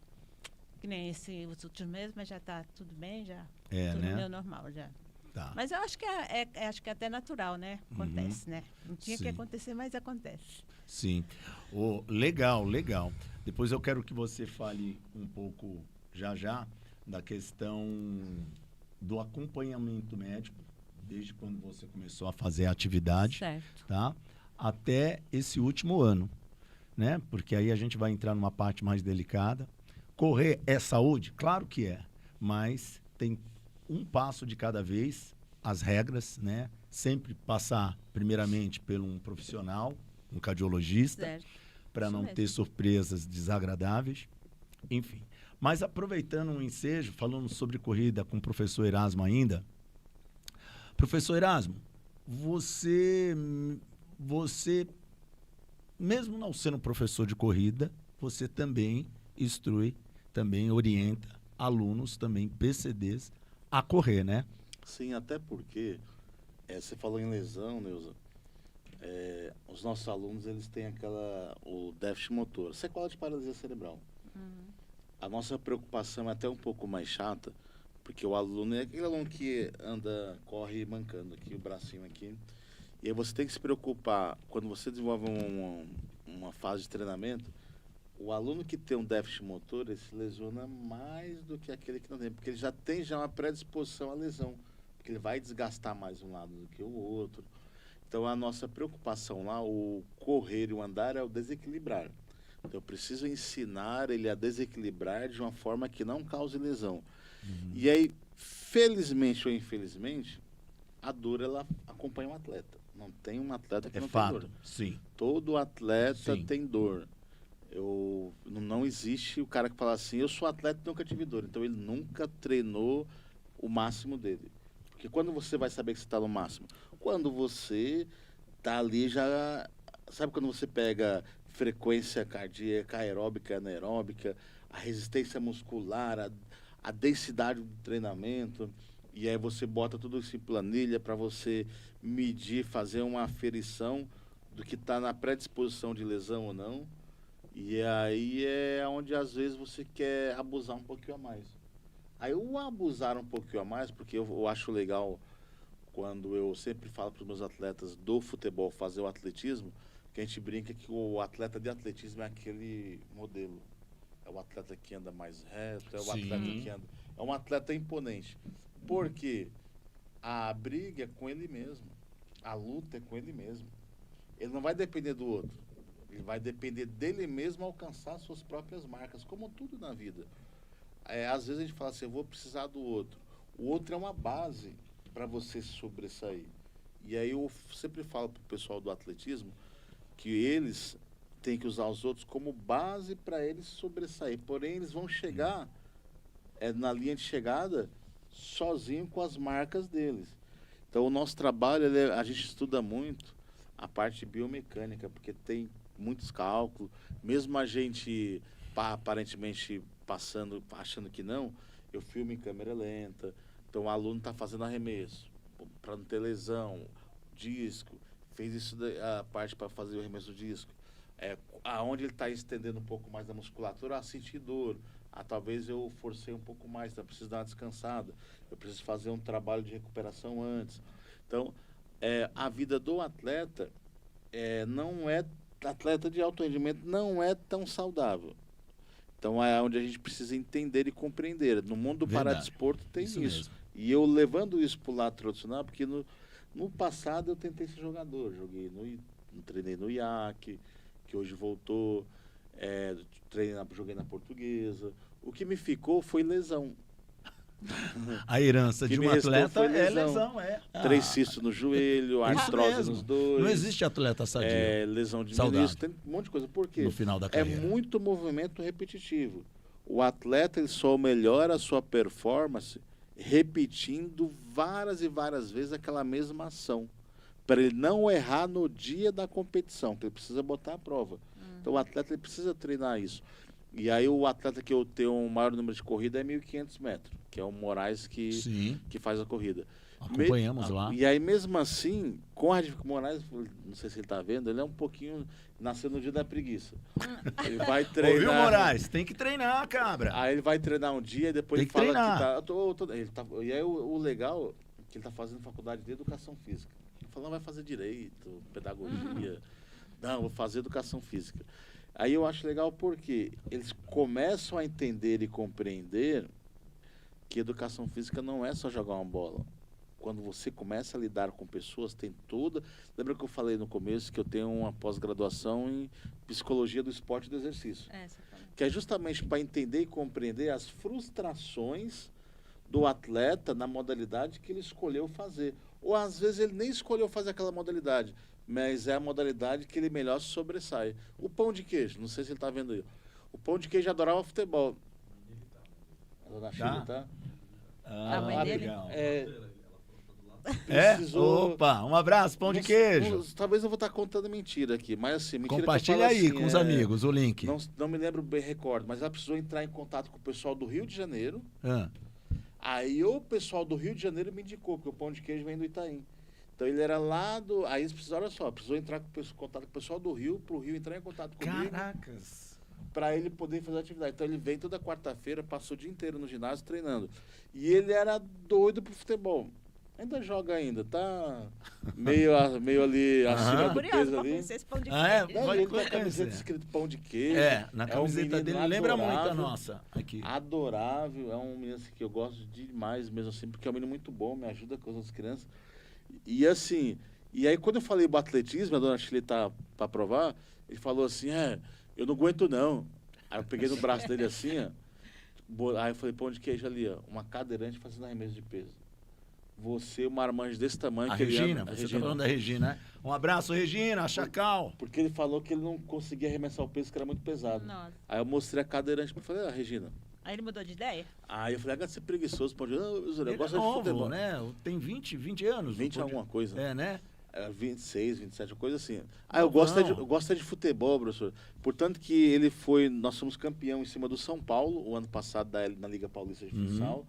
que nem os últimos meses, mas já tá tudo bem, já tudo né? meu normal já. Tá. Mas eu acho que acho que é até natural, né? Acontece, né? Não tinha que Sim. acontecer, mas acontece. Sim. Legal. Depois eu quero que você fale um pouco já da questão do acompanhamento médico, desde quando você começou a fazer a atividade, Certo. tá? Até esse último ano, né? Porque aí a gente vai entrar numa parte mais delicada. Correr é saúde? Claro que é, mas tem um passo de cada vez, as regras, né? Sempre passar primeiramente por um profissional, um cardiologista, Certo. para Isso não mesmo. ter surpresas desagradáveis, enfim. Mas aproveitando um ensejo, falando sobre corrida com o professor Erasmo ainda, professor Erasmo, você, mesmo não sendo professor de corrida, você também instrui, também orienta alunos, também PCDs, a correr, né? Sim, até porque você falou em lesão, Neuza. Os nossos alunos, eles têm o déficit motor, sequela de paralisia cerebral. A nossa preocupação é até um pouco mais chata, porque o aluno é aquele aluno que corre mancando aqui, o bracinho aqui. E aí você tem que se preocupar, quando você desenvolve uma fase de treinamento, o aluno que tem um déficit motor, ele se lesiona mais do que aquele que não tem, porque ele já tem uma predisposição à lesão, porque ele vai desgastar mais um lado do que o outro. Então, a nossa preocupação lá, o correr e o andar, é o desequilibrar. Então, eu preciso ensinar ele a desequilibrar de uma forma que não cause lesão. E aí, felizmente ou infelizmente, a dor, ela acompanha o atleta. Não tem um atleta que É não tem fato, dor. sim. Todo atleta Sim. tem dor. Não existe o cara que fala assim, eu sou atleta e nunca tive dor. Então, ele nunca treinou o máximo dele. Porque quando você vai saber que você está no máximo? Quando você está ali já... Sabe quando você pega frequência cardíaca, aeróbica, anaeróbica, a resistência muscular, a densidade do treinamento, e aí você bota tudo isso em planilha para você medir, fazer uma aferição do que está na predisposição de lesão ou não. E aí é onde às vezes você quer abusar um pouquinho a mais. Aí o abusar um pouquinho a mais, porque eu acho legal quando eu sempre falo para os meus atletas do futebol fazer o atletismo, que a gente brinca que o atleta de atletismo é aquele modelo. É o atleta que anda mais reto, é o Sim. atleta que anda... É um atleta imponente. Porque a briga é com ele mesmo. A luta é com ele mesmo. Ele não vai depender do outro. Ele vai depender dele mesmo alcançar suas próprias marcas, como tudo na vida. Às vezes a gente fala assim, eu vou precisar do outro. O outro é uma base para você se sobressair. E aí eu sempre falo para o pessoal do atletismo que eles têm que usar os outros como base para eles sobressair. Porém, eles vão chegar na linha de chegada sozinho com as marcas deles. Então, o nosso trabalho, a gente estuda muito a parte biomecânica, porque tem muitos cálculos. Mesmo a gente, aparentemente, achando que não, eu filmo em câmera lenta. Então, o aluno está fazendo arremesso, para não ter lesão, disco, fez isso, a parte para fazer o arremesso do disco. Aonde ele está estendendo um pouco mais da musculatura, senti dor. Talvez eu forcei um pouco mais, então eu preciso dar uma descansada. Eu preciso fazer um trabalho de recuperação antes. Então, a vida do atleta atleta de alto rendimento não é tão saudável. Então, é onde a gente precisa entender e compreender. No mundo do paradesporto tem isso. E eu levando isso para o lado tradicional, porque no passado eu tentei ser jogador. Treinei no IAC, que hoje voltou. Joguei na Portuguesa. O que me ficou foi lesão. A herança de um atleta é lesão. 3 cistos no joelho, artrose nos dois. Não existe atleta sadio. Lesão de menisco, tem um monte de coisa. Por quê? No final da carreira. É muito movimento repetitivo. O atleta ele só melhora a sua performance repetindo várias e várias vezes aquela mesma ação. Para ele não errar no dia da competição, que ele precisa botar a prova. Então o atleta ele precisa treinar isso. E aí o atleta que eu tenho o maior número de corrida é 1.500 metros, que é o Moraes que faz a corrida. Acompanhamos lá. E aí mesmo assim, com o Moraes, não sei se ele está vendo, ele é um pouquinho, nasceu no dia da preguiça. Ele vai treinar. Ouviu, Moraes? Tem que treinar, cabra. Aí ele vai treinar um dia e depois tem ele fala treinar. que e aí o legal é que ele está fazendo faculdade de educação física. Ele falou, não vai fazer direito, pedagogia. Não, vou fazer educação física. Aí eu acho legal porque eles começam a entender e compreender que educação física não é só jogar uma bola. Quando você começa a lidar com pessoas, tem toda... Lembra que eu falei no começo que eu tenho uma pós-graduação em psicologia do esporte e do exercício? Que é justamente para entender e compreender as frustrações do atleta na modalidade que ele escolheu fazer. Ou às vezes ele nem escolheu fazer aquela modalidade, mas é a modalidade que ele melhor se sobressai. O pão de queijo, não sei se ele está vendo aí. O pão de queijo adorava futebol. A dona Chile, tá? A mãe dele? Legal. Precisou... Opa, um abraço, pão de queijo. Talvez eu vou estar contando mentira aqui, mas assim... Mentira compartilha aí assim, com os amigos o link. Não me lembro bem, recordo, mas ela precisou entrar em contato com o pessoal do Rio de Janeiro. Aí o pessoal do Rio de Janeiro me indicou, porque o pão de queijo vem do Itaim. Então ele era lá do... Aí eles precisaram, olha só, precisou entrar em contato com o pessoal do Rio, para o Rio entrar em contato comigo. Caracas! Para ele poder fazer atividade. Então ele veio toda quarta-feira, passou o dia inteiro no ginásio treinando. E ele era doido pro futebol. Ainda joga ainda, tá meio ali acima do peso ali. Esse pão de queijo. Ele tem a camiseta escrito pão de queijo. Na camiseta dele lembra muito a nossa aqui. Adorável, é um menino assim, que eu gosto demais mesmo assim, porque é um menino muito bom, me ajuda com as outras crianças. E assim, e aí quando eu falei do atletismo, a dona Chile tá para provar, ele falou assim, eu não aguento não. Aí eu peguei no braço dele assim, aí eu falei, pão de queijo ali, uma cadeirante fazendo arremesso de peso. Você, uma marmanjo desse tamanho... A Regina, você está falando da Regina, né? Um abraço, Regina, Chacal. Porque ele falou que ele não conseguia arremessar o peso, que era muito pesado. Nossa. Aí eu mostrei a cadeirante, eu falei, Regina... Aí ele mudou de ideia? Aí eu falei, agora você é preguiçoso, pode... eu gosto de futebol. Né? Tem 20 anos. 20 alguma coisa. Né? 26, 27, uma coisa assim. Eu gosto de futebol, professor. Portanto que nós fomos campeão em cima do São Paulo, o ano passado na Liga Paulista de Futsal.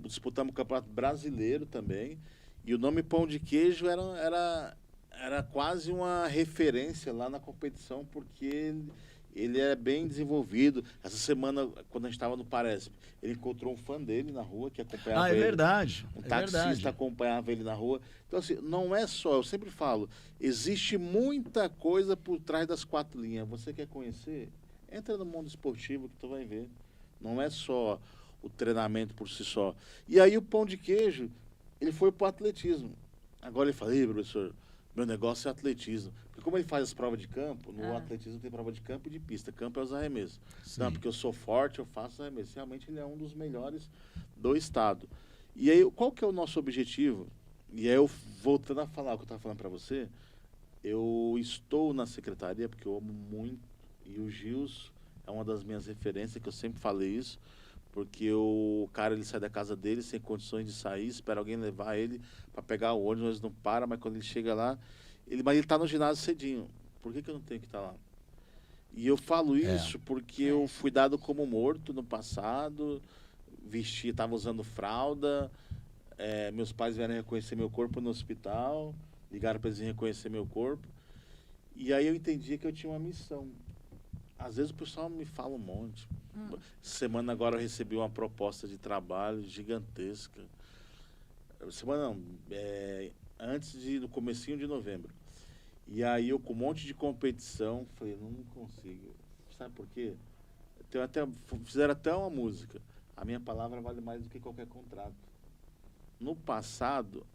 Disputamos o Campeonato Brasileiro também. E o nome Pão de Queijo era quase uma referência lá na competição, porque ele é bem desenvolvido. Essa semana, quando a gente estava no Paresp, ele encontrou um fã dele na rua que acompanhava ele. Verdade. Um taxista acompanhava ele na rua. Então, assim, não é só, eu sempre falo, existe muita coisa por trás das 4 linhas. Você quer conhecer? Entra no mundo esportivo que tu vai ver. Não é só o treinamento por si só. E aí o pão de queijo, ele foi pro atletismo. Agora ele fala, professor, Meu negócio é atletismo. Porque como ele faz as provas de campo, no atletismo tem prova de campo e de pista. Campo é os arremessos. Não, porque eu sou forte, eu faço arremessos. Realmente ele é um dos melhores do estado. E aí, qual que é o nosso objetivo? E aí, eu voltando a falar o que eu estava falando para você, eu estou na secretaria porque eu amo muito. E o Gils é uma das minhas referências, que eu sempre falei isso. Porque o cara, ele sai da casa dele sem condições de sair, espera alguém levar ele para pegar o ônibus, não para, mas quando ele chega lá, mas ele tá no ginásio cedinho. Por que eu não tenho que estar lá? E eu falo isso porque eu fui dado como morto no passado, estava usando fralda, meus pais vieram reconhecer meu corpo no hospital, ligaram para eles reconhecer meu corpo, e aí eu entendi que eu tinha uma missão. Às vezes o pessoal me fala um monte. Semana agora eu recebi uma proposta de trabalho gigantesca. Semana não, no comecinho de novembro. E aí eu com um monte de competição, falei, não consigo. Sabe por quê? Fizeram até uma música. A minha palavra vale mais do que qualquer contrato. No passado,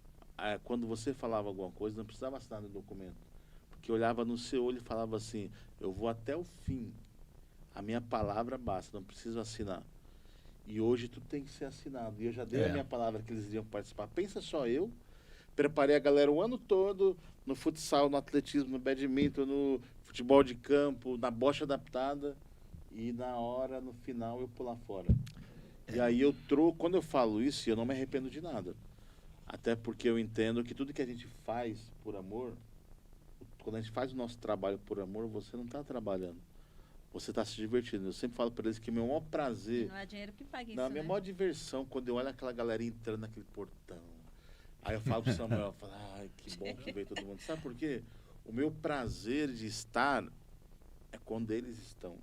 quando você falava alguma coisa, não precisava assinar no documento. Porque eu olhava no seu olho e falava assim, eu vou até o fim. A minha palavra basta, não preciso assinar. E hoje tudo tem que ser assinado. E eu já dei a minha palavra que eles iriam participar. Pensa só eu, preparei a galera o ano todo no futsal, no atletismo, no badminton, no futebol de campo, na bocha adaptada. E na hora, no final, eu pular fora. E aí quando eu falo isso, eu não me arrependo de nada. Até porque eu entendo que tudo que a gente faz por amor, quando a gente faz o nosso trabalho por amor, você não está trabalhando. Você está se divertindo. Eu sempre falo para eles que meu maior prazer... Não é dinheiro que paga isso, Não, a minha maior diversão, quando eu olho aquela galera entrando naquele portão. Aí eu falo pro Samuel, eu falo, ai, que bom que veio todo mundo. Sabe por quê? O meu prazer de estar é quando eles estão.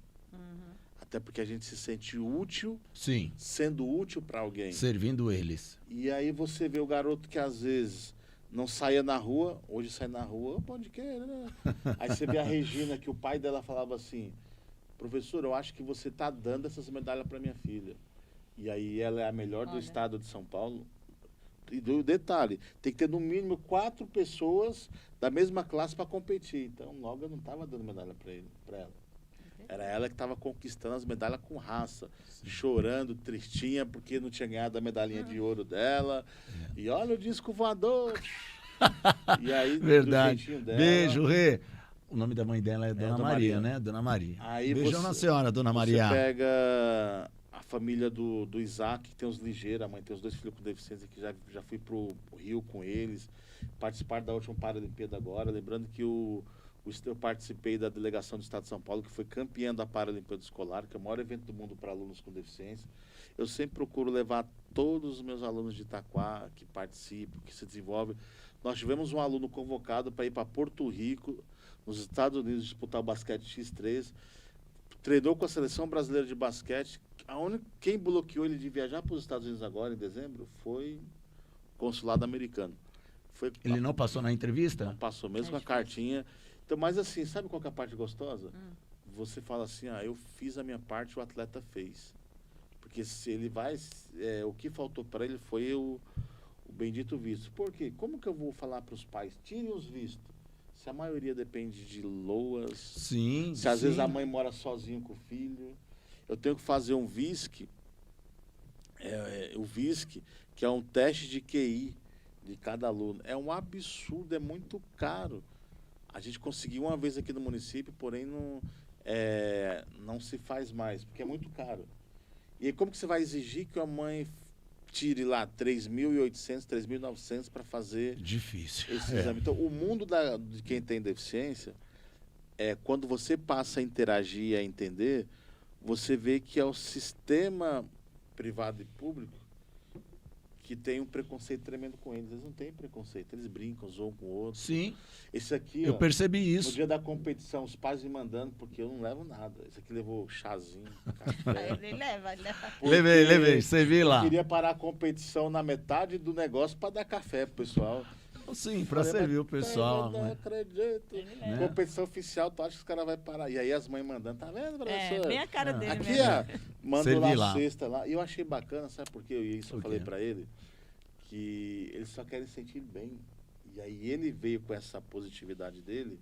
Até porque a gente se sente útil, Sim. sendo útil para alguém. Servindo eles. E aí você vê o garoto que às vezes não saía na rua, hoje sai na rua, pode querer, né? Aí você vê a Regina, que o pai dela falava assim, professor, eu acho que você está dando essas medalhas para minha filha. E aí ela é a melhor do estado de São Paulo. E do detalhe, tem que ter no mínimo 4 pessoas da mesma classe para competir. Então logo eu não estava dando medalha para ela. Era ela que estava conquistando as medalhas com raça, chorando, tristinha, porque não tinha ganhado a medalhinha de ouro dela. E olha o disco voador. E aí, Verdade. do jeitinho dela... Beijo, Rê. O nome da mãe dela é Dona Maria, Maria, né? Dona Maria. Aí Beijão na senhora, Dona Maria. Você pega a família do Isaac, que tem os ligeiros, a mãe tem os 2 filhos com deficiência, que já fui pro Rio com eles, participar da última Paralimpíada agora, lembrando que eu participei da delegação do Estado de São Paulo, que foi campeã da Paralimpíada Escolar, que é o maior evento do mundo para alunos com deficiência. Eu sempre procuro levar todos os meus alunos de Itaquá, que participam, que se desenvolvem. Nós tivemos um aluno convocado para ir para Porto Rico, nos Estados Unidos, disputar o basquete X3. Treinou com a seleção brasileira de basquete. Quem bloqueou ele de viajar para os Estados Unidos agora, em dezembro, foi o consulado americano. Ele não passou na entrevista? Não passou, mesmo com a cartinha. Então, mas assim, sabe qual que é a parte gostosa? Você fala assim, eu fiz a minha parte, o atleta fez. Porque se ele vai... o que faltou para ele foi o bendito visto. Por quê? Como que eu vou falar para os pais? Tirem os vistos. Se a maioria depende de LOAS, Sim. se às vezes a mãe mora sozinha com o filho, eu tenho que fazer um VISC, o VISC, que é um teste de QI de cada aluno. É um absurdo, é muito caro. A gente conseguiu uma vez aqui no município, porém não se faz mais, porque é muito caro. E aí como que você vai exigir que a mãe tire lá 3.800, 3.900 para fazer difícil esse exame? Então, o mundo de quem tem deficiência, quando você passa a interagir, a entender, você vê que é o sistema privado e público que tem um preconceito tremendo com eles. Eles não têm preconceito, eles brincam, zoam com o outro. Sim. Esse aqui, eu percebi no isso. dia da competição, os pais me mandando, porque eu não levo nada. Esse aqui levou chazinho, café. Ele leva. Levei, você viu lá. Eu queria parar a competição na metade do negócio para dar café pro pessoal. Sim, para servir o pessoal. Eu não acredito. Competição oficial, tu acha que os caras vão parar? E aí as mães mandando, tá vendo, professor? Bem a cara dele aqui, mesmo. Mandou lá a cesta lá. E eu achei bacana, sabe por quê? Eu falei para ele que eles só querem sentir bem. E aí ele veio com essa positividade dele,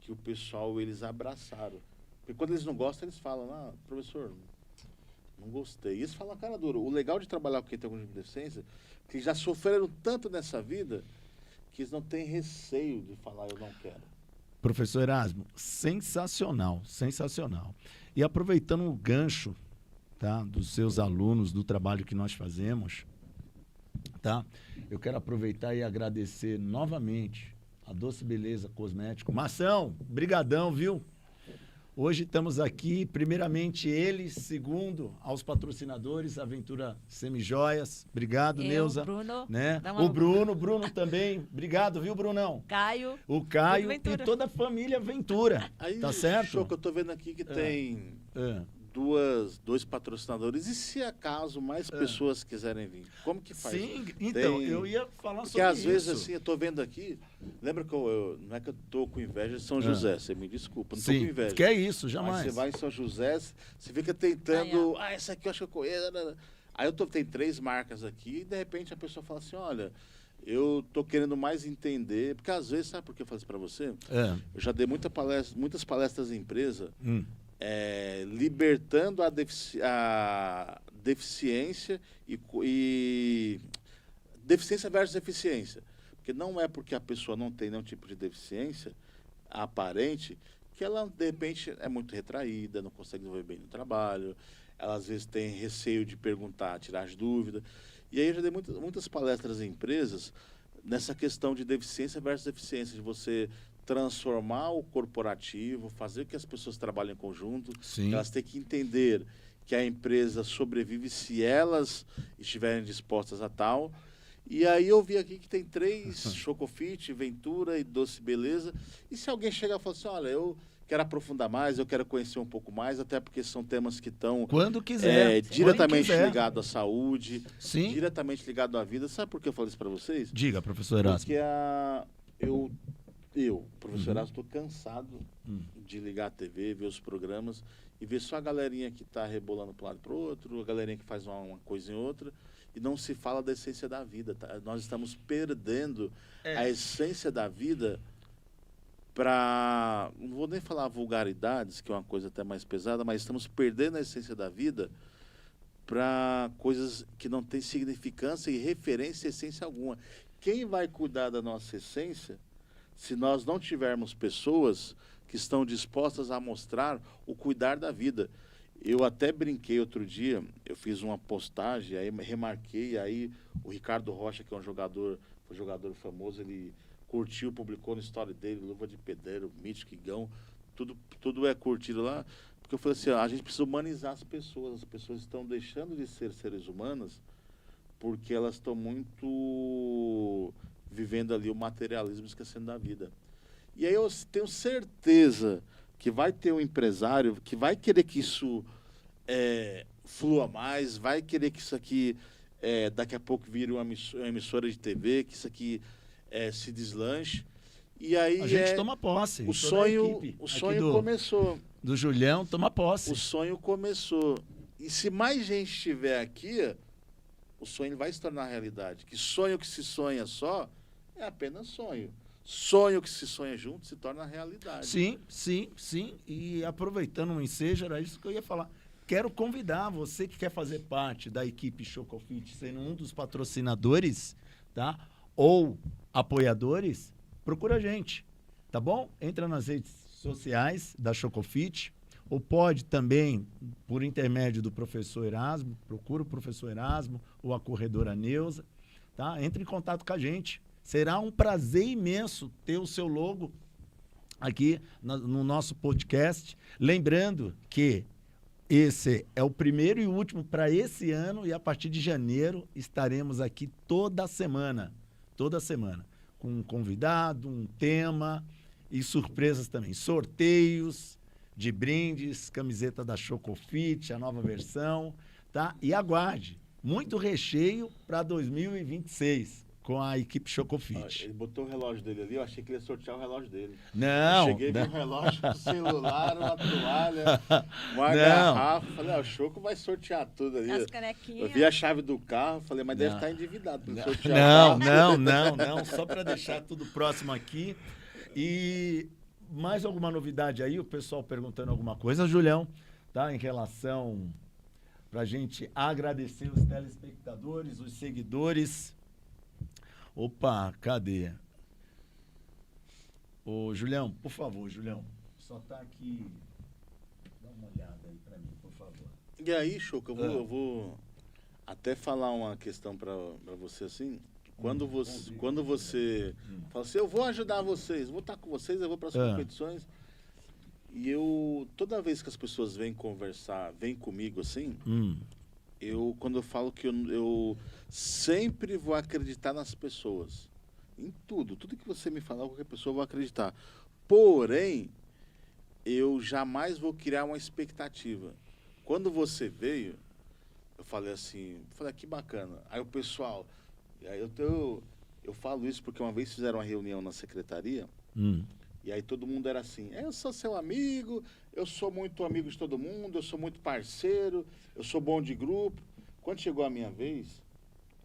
que o pessoal, eles abraçaram. Porque quando eles não gostam, eles falam, professor, não gostei. E eles falam a cara dura. O legal de trabalhar com quem tem algum tipo de deficiência, que já sofreram tanto nessa vida, que eles não têm receio de falar, eu não quero. Professor Erasmo, sensacional, sensacional. E aproveitando o gancho, tá, dos seus alunos, do trabalho que nós fazemos, tá, eu quero aproveitar e agradecer novamente a Doce Beleza Cosmético. Marção, brigadão, viu? Hoje estamos aqui, primeiramente ele, segundo aos patrocinadores, Aventura Semijoias. Obrigado, Neuza. Bruno, Né? dá uma- O Bruno também. Obrigado, viu, Brunão? Caio. O Caio e Ventura. toda a família Ventura. Aí, Tá certo? Choco, eu tô vendo aqui que tem É. dois patrocinadores. E se acaso mais pessoas quiserem vir? Como que faz? Sim, então, Tem- eu ia falar Porque sobre às isso. vezes, assim, eu tô vendo aqui, lembra que não é que eu tô com inveja de São José, você me desculpa, não tô com Sim, inveja. que é isso, Mas jamais. você vai em São José, você fica tentando, essa aqui eu acho que eu conheço. Aí tem 3 marcas aqui, e de repente a pessoa fala assim, olha, eu tô querendo mais entender, porque às vezes, sabe por que eu falei isso pra você? É. Eu já dei muitas palestras em empresa, libertando a deficiência e deficiência versus eficiência. Porque não é porque a pessoa não tem nenhum tipo de deficiência aparente que ela, de repente, é muito retraída, não consegue desenvolver bem no trabalho, ela às vezes tem receio de perguntar, tirar as dúvidas. E aí eu já dei muitas palestras em empresas nessa questão de deficiência versus eficiência, de você transformar o corporativo, fazer que as pessoas trabalhem em conjunto. Sim. Elas têm que entender que a empresa sobrevive se elas estiverem dispostas a tal. E aí eu vi aqui que tem 3, Chocofit, Ventura e Doce Beleza. E se alguém chegar e falar assim, olha, eu quero aprofundar mais, eu quero conhecer um pouco mais, até porque são temas que estão Quando quiser. diretamente Quando quiser. ligados à saúde, Sim. diretamente ligados à vida. Sabe por que eu falei isso para vocês? Diga, professor Erasmo. Porque eu, professor Erasmo, estou cansado de ligar a TV, ver os programas e ver só a galerinha que está rebolando para um lado e para o outro, a galerinha que faz uma coisa em outra, e não se fala da essência da vida. Tá? Nós estamos perdendo a essência da vida para... Não vou nem falar vulgaridades, que é uma coisa até mais pesada, mas estamos perdendo a essência da vida para coisas que não têm significância e referência, essência alguma. Quem vai cuidar da nossa essência se nós não tivermos pessoas que estão dispostas a mostrar o cuidar da vida? Eu até brinquei outro dia, eu fiz uma postagem, aí remarquei, aí o Ricardo Rocha, que é foi jogador famoso, ele curtiu, publicou no story dele, Luva de Pedreiro, Mítico, Igão, tudo é curtido lá, porque eu falei assim, a gente precisa humanizar as pessoas estão deixando de ser seres humanos porque elas estão muito vivendo ali o materialismo, esquecendo da vida. E aí eu tenho certeza que vai ter um empresário que vai querer que isso flua mais, vai querer que isso aqui daqui a pouco vire uma emissora de TV, que isso aqui se deslanche. E aí A gente toma posse. o toda a sonho, equipe o aqui sonho começou. do Julião toma posse. O sonho começou. E se mais gente estiver aqui, o sonho vai se tornar realidade. Que sonho que se sonha só é apenas sonho. Sonho que se sonha junto se torna realidade. Sim, sim, sim. E aproveitando o ensejo, era isso que eu ia falar. Quero convidar você que quer fazer parte da equipe Chocofit, sendo um dos patrocinadores, tá? Ou apoiadores, procura a gente, tá bom? Entra nas redes sociais da Chocofit, ou pode também, por intermédio do professor Erasmo, procura o professor Erasmo ou a corredora Neuza, tá? Entre em contato com a gente. Será um prazer imenso ter o seu logo aqui no nosso podcast. Lembrando que esse é o primeiro e último para esse ano, e a partir de janeiro estaremos aqui toda semana, com um convidado, um tema e surpresas também. Sorteios de brindes, camiseta da Chocofit, a nova versão, tá? E aguarde, muito recheio para 2026. com a equipe Ó, Chocofit. ele botou o relógio dele ali, eu achei que ele ia sortear o relógio dele. Não, Cheguei, vi não. um relógio, um celular, uma toalha, uma Não. garrafa. Falei, o Choco vai sortear tudo ali. As Eu canequinhas. vi a chave do carro, falei, mas deve Não. estar endividado para sortear Não, o carro. não. Só para deixar tudo próximo aqui. E mais alguma novidade aí? O pessoal perguntando alguma coisa, Julião, tá? Em relação para a gente agradecer os telespectadores, os seguidores. Opa, cadê? Ô, Julião, por favor, Julião. Só tá aqui. Dá uma olhada aí para mim, por favor. E aí, Choco, eu vou até falar uma questão para você assim. Quando você fala assim, eu vou ajudar vocês, vou estar com vocês, eu vou para as competições. E toda vez que as pessoas vêm conversar, vêm comigo assim, quando eu falo que eu sempre vou acreditar nas pessoas. Em tudo que você me falar, qualquer pessoa eu vou acreditar. Porém, eu jamais vou criar uma expectativa. Quando você veio, eu falei assim, que bacana. Aí o pessoal, aí eu falo isso porque uma vez fizeram uma reunião na secretaria, e aí todo mundo era assim, eu sou seu amigo, eu sou muito amigo de todo mundo, eu sou muito parceiro, eu sou bom de grupo. Quando chegou a minha vez,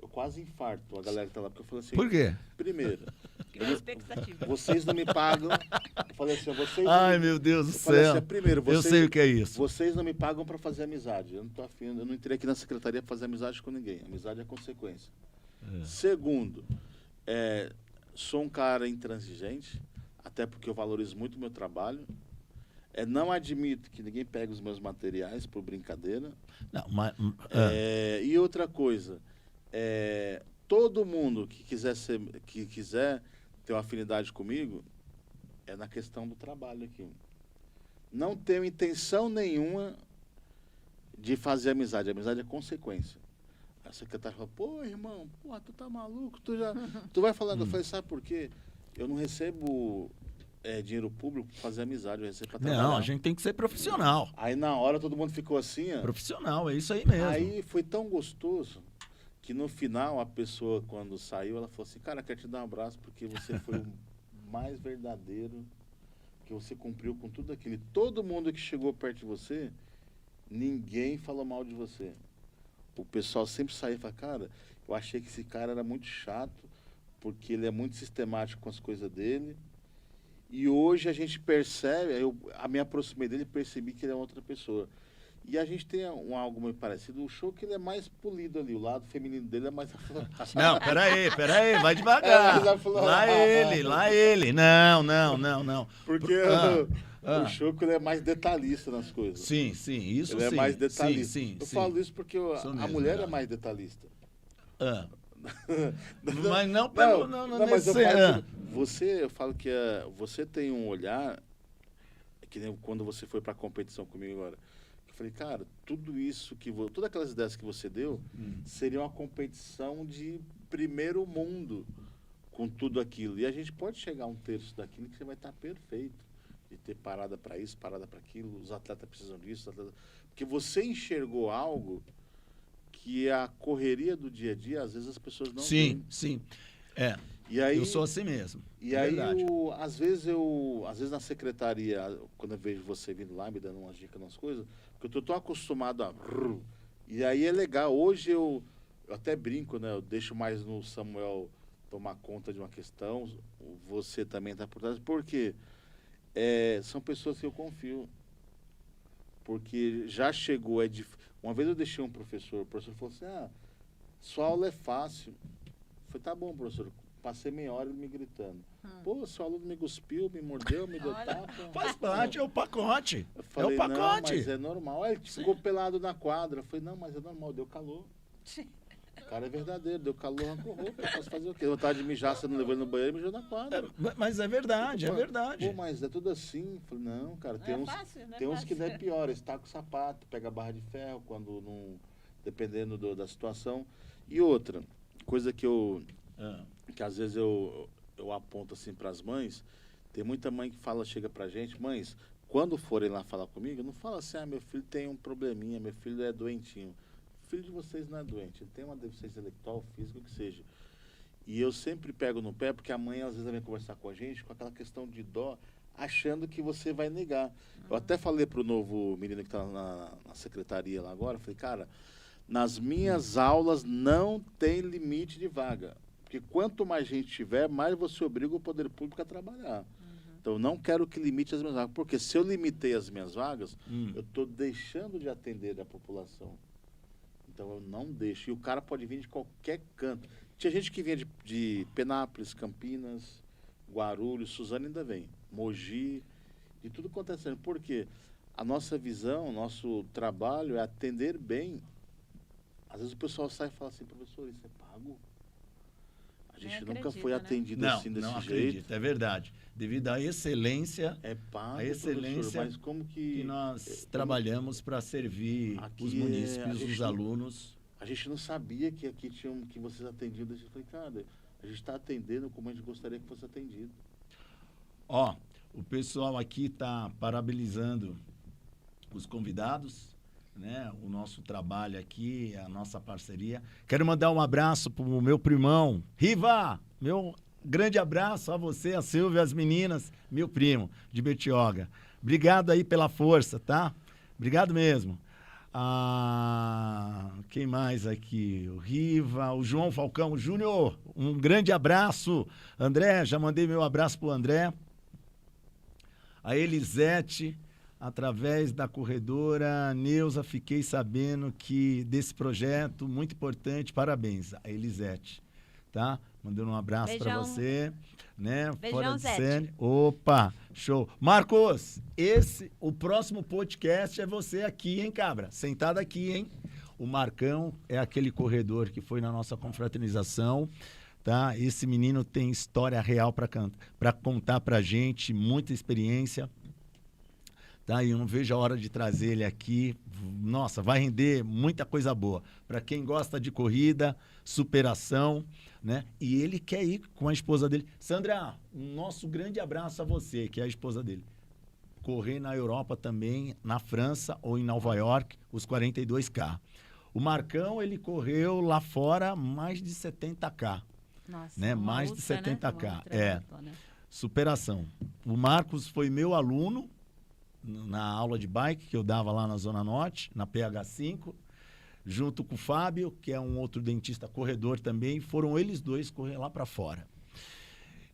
eu quase infarto, a galera que tá lá, porque eu falei assim... Por quê? Primeiro, Criou expectativa. vocês não me pagam. Eu falei assim, vocês... Ai, meu Deus do eu falei céu. assim, primeiro, Eu sei o que é isso. Vocês não me pagam para fazer amizade. Eu não tô afim, eu não entrei aqui na secretaria para fazer amizade com ninguém. Amizade é consequência. Segundo, sou um cara intransigente, até porque eu valorizo muito o meu trabalho. Não admito que ninguém pegue os meus materiais por brincadeira. Não, mas, E outra coisa, todo mundo que quiser ter uma afinidade comigo, é na questão do trabalho aqui. Não tenho intenção nenhuma de fazer amizade. A amizade é consequência. A secretária fala, pô, irmão, tu tá maluco? Tu vai falando. Eu falei, sabe por quê? Eu não recebo dinheiro público para fazer amizade, eu recebo para trabalhar. não, a gente tem que ser profissional. Aí na hora todo mundo ficou assim, ó. Profissional, é isso aí mesmo. Aí foi tão gostoso que no final a pessoa, quando saiu, ela falou assim, cara, quero te dar um abraço porque você foi o mais verdadeiro, que você cumpriu com tudo aquilo. E todo mundo que chegou perto de você, ninguém falou mal de você. O pessoal sempre saía e falava, cara, eu achei que esse cara era muito chato, porque ele é muito sistemático com as coisas dele. E hoje a gente percebe, eu me aproximei dele e percebi que ele é outra pessoa. E a gente tem algo meio parecido. O show que ele é mais polido ali, o lado feminino dele é mais... Não, peraí, vai devagar. Lá ele. Não. Porque o show que ele é mais detalhista nas coisas. Sim, isso ele sim. Ele é mais detalhista. Sim, eu falo isso porque a mulher melhor. é mais detalhista. Mas não pelo... Não, mas eu nesse- falo eu falo que você tem um olhar, que nem quando você foi para a competição comigo agora. Eu falei, cara, tudo isso todas aquelas ideias que você deu, seria uma competição de primeiro mundo com tudo aquilo. E a gente pode chegar a um terço daquilo que você vai estar perfeito. De ter parada para isso, parada para aquilo, os atletas precisam disso, porque você enxergou algo que a correria do dia a dia, às vezes as pessoas não veem. Sim. E aí, Eu sou assim mesmo. E aí, às vezes na secretaria, quando eu vejo você vindo lá, me dando umas dicas, umas coisas, porque eu tô tão acostumado a... E aí é legal. Hoje eu até brinco, né? Eu deixo mais no Samuel tomar conta de uma questão. Você também tá por trás. Por quê? São pessoas que eu confio. Porque já chegou... Uma vez eu deixei o professor falou assim, sua aula é fácil. Eu falei, tá bom, professor. Passei meia hora ele me gritando. Pô, seu aluno me cuspiu, me mordeu, me deu tapa. Faz parte, é o pacote. Eu falei, é o pacote. Não, mas é normal. Aí ele ficou pelado na quadra. Eu falei, não, mas é normal, deu calor. O cara é verdadeiro, deu calor, arrancou roupa. Eu posso fazer o quê? Vontade de mijar, você não levou ele no banheiro e mijou na quadra. Mas é verdade, é verdade. Pô, mas é tudo assim. Eu falei, não, cara, tem uns que não é pior. Eles tacam o sapato, pega a barra de ferro, quando não... Dependendo da situação. E outra, coisa que que às vezes eu aponto assim para as mães, tem muita mãe que chega pra gente, mães, quando forem lá falar comigo, não fala assim, meu filho tem um probleminha, meu filho é doentinho. O filho de vocês não é doente, ele tem uma deficiência intelectual, física, o que seja. E eu sempre pego no pé, porque a mãe às vezes vem conversar com a gente com aquela questão de dó, achando que você vai negar. Eu até falei pro novo menino que está na secretaria lá agora, falei, cara, nas minhas aulas não tem limite de vaga. Porque quanto mais gente tiver, mais você obriga o poder público a trabalhar. Então, eu não quero que limite as minhas vagas. Porque se eu limitei as minhas vagas, eu estou deixando de atender a população. Então, eu não deixo. E o cara pode vir de qualquer canto. Tinha gente que vinha de Penápolis, Campinas, Guarulhos, Suzano ainda vem. Mogi, de tudo acontecendo. Por quê? A nossa visão, o nosso trabalho é atender bem. Às vezes o pessoal sai e fala assim, professor, isso é pago? A gente nunca foi atendido assim desse não jeito. acredito, é verdade. Devido à excelência, É pago, a excelência mas como que nós trabalhamos para servir Aqui os munícipes, os alunos. A gente não sabia que aqui tinham, que vocês atendiam. Eu falei, cara, a gente está atendendo como a gente gostaria que fosse atendido. Ó, o pessoal aqui está parabenizando os convidados, né? O nosso trabalho aqui, a nossa parceria. Quero mandar um abraço pro meu primão, Riva, meu grande abraço a você, a Silvia, as meninas, meu primo de Betioga. Obrigado aí pela força, tá? Obrigado mesmo. Quem mais aqui? O Riva, o João Falcão Júnior, um grande abraço. André, já mandei meu abraço pro André. A Elisete, através da corredora Neuza, fiquei sabendo que desse projeto muito importante, parabéns, a Elisete, tá? Mandando um abraço para você, né? Beijão, Fora de Zete. série. Opa, show. Marcos, o próximo podcast é você aqui, hein, cabra? Sentado aqui, hein? O Marcão é aquele corredor que foi na nossa confraternização, tá? Esse menino tem história real para contar pra gente, muita experiência. Tá? E eu não vejo a hora de trazer ele aqui. Nossa, vai render muita coisa boa. Para quem gosta de corrida, superação, né? E ele quer ir com a esposa dele. Sandra, um nosso grande abraço a você, que é a esposa dele. Correr na Europa também, na França ou em Nova York, os 42K. O Marcão, ele correu lá fora mais de 70K. Nossa, Né? uma Mais ultra, de 70K. Né? Uma ultra É. maratona. Superação. O Marcos foi meu aluno na aula de bike que eu dava lá na Zona Norte, na PH5, junto com o Fábio, que é um outro dentista corredor também. Foram eles dois correr lá para fora.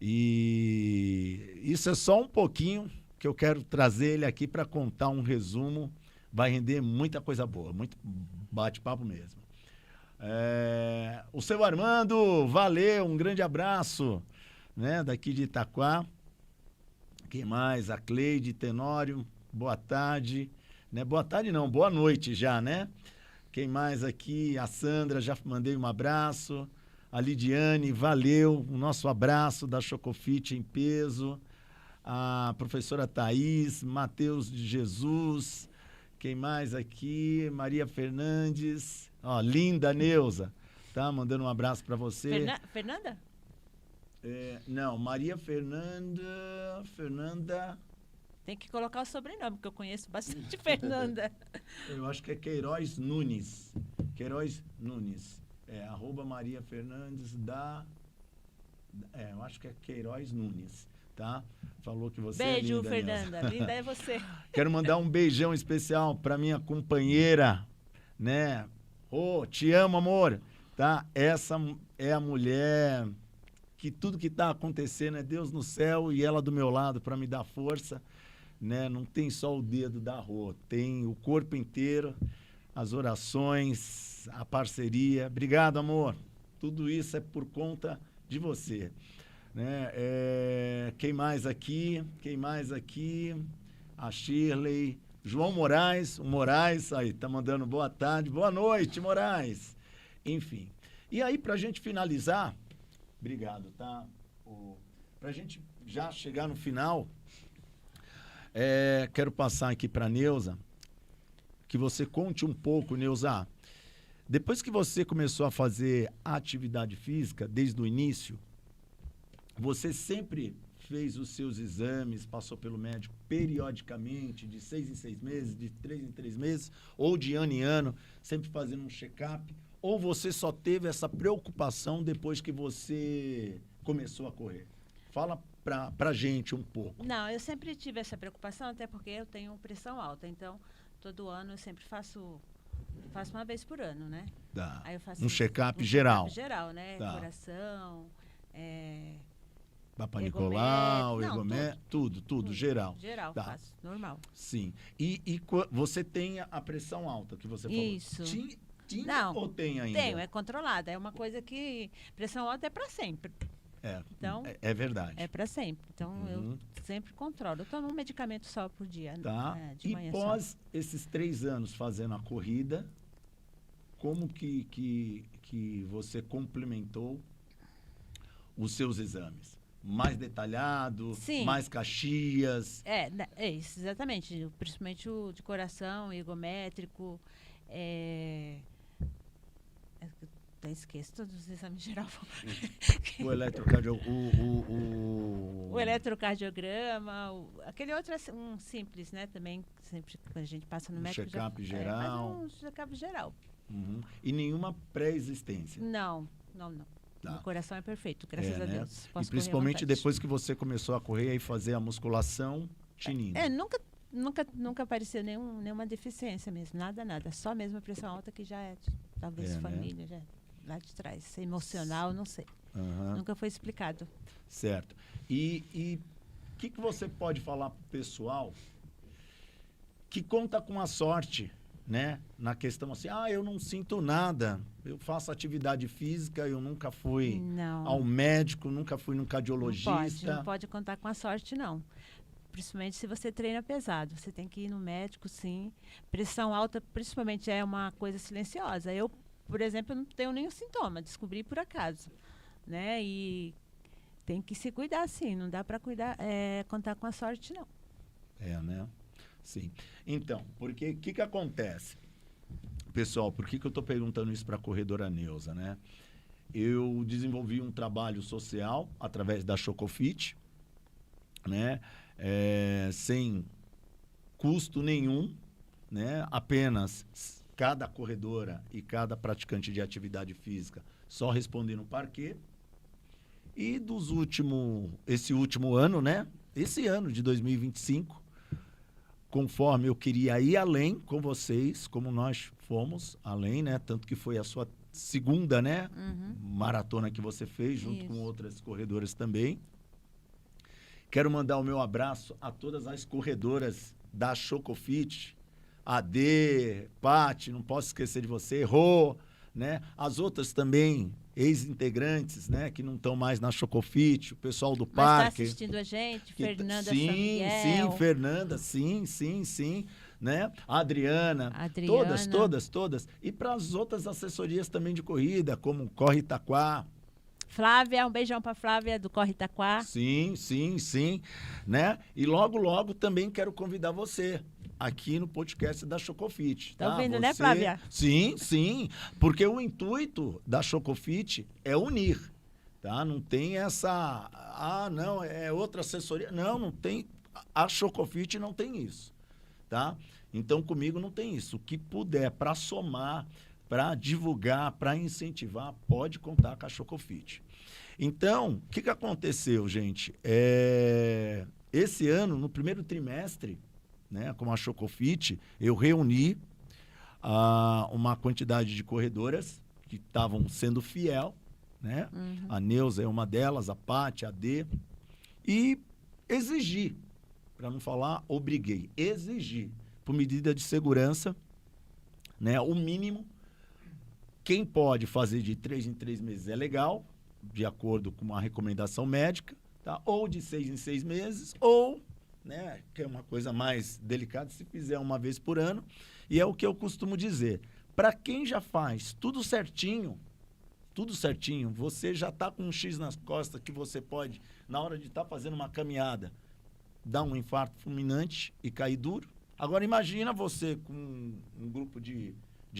E isso é só um pouquinho que eu quero trazer ele aqui para contar um resumo. Vai render muita coisa boa, muito bate-papo mesmo. O seu Armando, valeu, um grande abraço, né, daqui de Itaquá. Quem mais? A Cleide Tenório, boa tarde. Né? Boa tarde não, boa noite já, né? Quem mais aqui? A Sandra, já mandei um abraço. A Lidiane, valeu, o nosso abraço da Chocofit em peso. A professora Thaís, Matheus de Jesus. Quem mais aqui? Maria Fernandes. Ó, linda Neuza, tá? Mandando um abraço para você. Fernanda? Não, Maria Fernanda. Tem que colocar o sobrenome, porque eu conheço bastante Fernanda. Eu acho que é Queiroz Nunes. Queiroz Nunes. @ Maria Fernandes eu acho que é Queiroz Nunes, tá? Falou que você Beijo, é linda, Fernanda. Neuza. Linda é você. Quero mandar um beijão especial para minha companheira, né? Te amo, amor, tá? Essa é a mulher que tudo que tá acontecendo é Deus no céu e ela do meu lado para me dar força, né? Não tem só o dedo da Rô, tem o corpo inteiro, as orações, a parceria. Obrigado, amor. Tudo isso é por conta de você, né? Quem mais aqui? A Shirley, João Moraes, o Moraes aí tá mandando boa tarde, boa noite, Moraes. Enfim. E aí, pra gente finalizar, obrigado, tá? Pra gente já chegar no final, quero passar aqui pra Neuza, que você conte um pouco, Neuza. Depois que você começou a fazer atividade física, desde o início, você sempre fez os seus exames, passou pelo médico periodicamente, de 6 em 6 meses, de 3 em 3 meses, ou de ano em ano, sempre fazendo um check-up, Ou você só teve essa preocupação depois que você começou a correr? Fala pra gente um pouco. Não, eu sempre tive essa preocupação, até porque eu tenho pressão alta. Então, todo ano eu sempre faço uma vez por ano, né? Tá. Aí eu faço Um check-up geral. Geral, né? Tá. Coração, Papa ergométrico, Nicolau, não, ergométrico, tudo, geral. Geral, Tá. faço, normal. Sim. E você tem a pressão alta que você falou? Isso. Tinha Não, ou tem ainda? Tenho, é controlada. É uma coisa que pressão alta é para sempre. Então, é verdade. É para sempre. Então, eu sempre controlo. Eu tomo um medicamento só por dia. Tá. De manhã E só. pós esses 3 anos fazendo a corrida, como que você complementou os seus exames? Mais detalhado? Sim. Mais caxias? É isso, exatamente. Principalmente o de coração, ergométrico. Até esqueço todos os exames geral. O eletrocardiograma. O eletrocardiograma, aquele outro é um simples, né? Também, sempre quando a gente passa no médico. Check-up geral. Faz um check-up geral. Uhum. E nenhuma pré-existência? Não. Tá. Meu coração é perfeito, graças a né? Deus. E Posso principalmente correr à vontade. depois que você começou a correr e fazer a musculação, tinindo. Nunca apareceu nenhuma deficiência mesmo, nada. Só mesmo a pressão alta que já é, talvez né? família, já é lá de trás. Emocional, não sei. Uhum. Nunca foi explicado. Certo. E o que você pode falar pro pessoal que conta com a sorte, né? Na questão assim, eu não sinto nada, eu faço atividade física, eu nunca fui ao médico, nunca fui num cardiologista. Não pode contar com a sorte, não. Principalmente se você treina pesado. Você tem que ir no médico, sim. Pressão alta, principalmente, é uma coisa silenciosa. Eu, por exemplo, não tenho nenhum sintoma, descobri por acaso, né? E tem que se cuidar, sim. Não dá para contar com a sorte, não. Né? Sim. Então, porque o que acontece? Pessoal, por que eu estou perguntando isso para a corredora Neuza, né? Eu desenvolvi um trabalho social através da Chocofit, né? Sem custo nenhum, né? Apenas cada corredora e cada praticante de atividade física só respondendo no parquê. E esse último ano, né? Esse ano de 2025, conforme eu queria ir além com vocês, como nós fomos além, né? Tanto que foi a sua segunda, né? Maratona que você fez, junto com outras corredoras também. Quero mandar o meu abraço a todas as corredoras da Chocofit, AD, Pati, não posso esquecer de você, Rô, né? As outras também, ex-integrantes, né? Que não estão mais na Chocofit, o pessoal do parque. Mas está assistindo a gente, Fernanda, sim, Fernanda, sim, né? A Adriana, todas. E para as outras assessorias também de corrida, como Corre Itaquá. Flávia, um beijão para Flávia do Corre Itaquá. Sim, né? E logo também quero convidar você aqui no podcast da Chocofit. Tá ouvindo, né, Flávia? Sim, porque o intuito da Chocofit é unir, tá? Não tem essa, não, é outra assessoria. Não tem, a Chocofit não tem isso, tá? Então, comigo não tem isso. O que puder para somar, para divulgar, para incentivar, pode contar com a Chocofit. Então, o que aconteceu, gente? Esse ano, no primeiro trimestre, né, com a Chocofit, eu reuni uma quantidade de corredoras que estavam sendo fiel, né? A Neuza é uma delas, a Pati, a D, e exigi, para não falar obriguei, exigi, por medida de segurança, né, o mínimo. Quem pode fazer de 3 em 3 meses é legal, de acordo com uma recomendação médica, tá? Ou de 6 em 6 meses, ou, né, que é uma coisa mais delicada, se fizer uma vez por ano. E é o que eu costumo dizer. Para quem já faz tudo certinho, você já está com um X nas costas que você pode, na hora de estar fazendo uma caminhada, dar um infarto fulminante e cair duro. Agora imagina você com um grupo de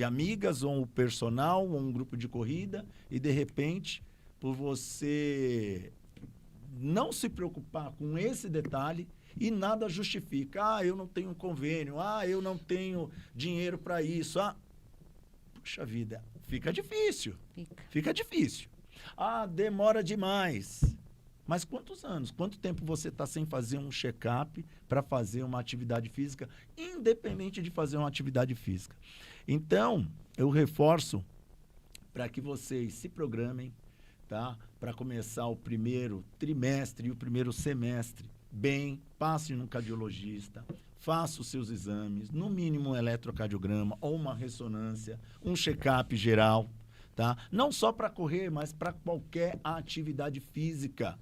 amigas, ou um personal, ou um grupo de corrida, e de repente, por você não se preocupar com esse detalhe, e nada justifica. Eu não tenho convênio, eu não tenho dinheiro para isso. Puxa vida, fica difícil. Fica. Fica difícil. Ah, demora demais. Mas quantos anos, quanto tempo você está sem fazer um check-up para fazer uma atividade física, independente de fazer uma atividade física? Então, eu reforço para que vocês se programem, tá? Para começar o primeiro trimestre e o primeiro semestre bem, passe num cardiologista, faça os seus exames, no mínimo um eletrocardiograma ou uma ressonância, um check-up geral, tá? Não só para correr, mas para qualquer atividade física,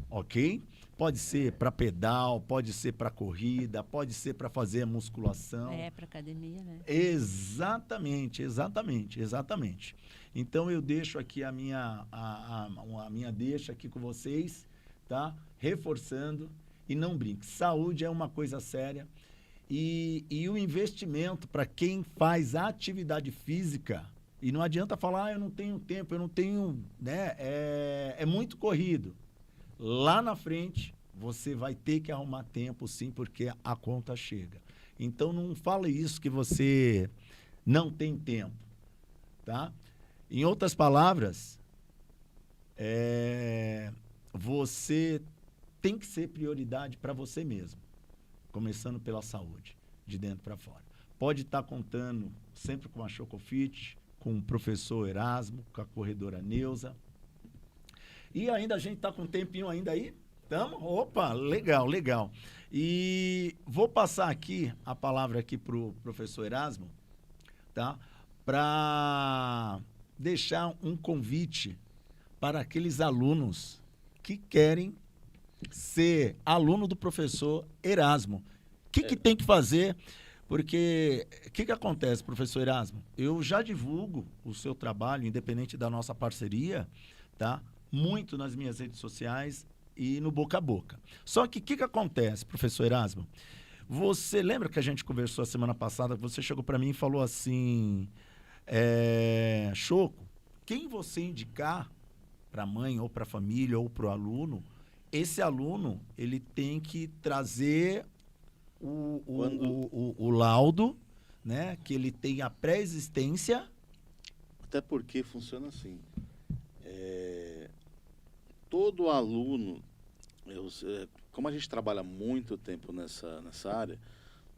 ok? Pode ser para pedal, pode ser para corrida, pode ser para fazer a musculação. Para academia, né? Exatamente. Então eu deixo aqui a minha deixa aqui com vocês, tá? Reforçando e não brinque. Saúde é uma coisa séria e o investimento para quem faz atividade física, e não adianta falar, eu não tenho tempo, eu não tenho, né? É muito corrido. Lá na frente, você vai ter que arrumar tempo, sim, porque a conta chega. Então, não fale isso que você não tem tempo, tá? Em outras palavras, você tem que ser prioridade para você mesmo, começando pela saúde, de dentro para fora. Pode estar contando sempre com a Chocofit, com o professor Erasmo, com a corredora Neuza. E ainda a gente está com um tempinho ainda aí? Tamo? Opa, legal. E vou passar aqui a palavra aqui para o professor Erasmo, tá? Para deixar um convite para aqueles alunos que querem ser aluno do professor Erasmo. O que tem que fazer? Porque o que acontece, professor Erasmo? Eu já divulgo o seu trabalho, independente da nossa parceria, tá? Muito nas minhas redes sociais e no boca a boca. Só que o que acontece, professor Erasmo? Você lembra que a gente conversou a semana passada, você chegou para mim e falou assim, Choco, quem você indicar para a mãe ou para a família ou para o aluno, esse aluno ele tem que trazer o laudo, né? Que ele tem a pré-existência. Até porque funciona assim. Todo aluno, como a gente trabalha muito tempo nessa área,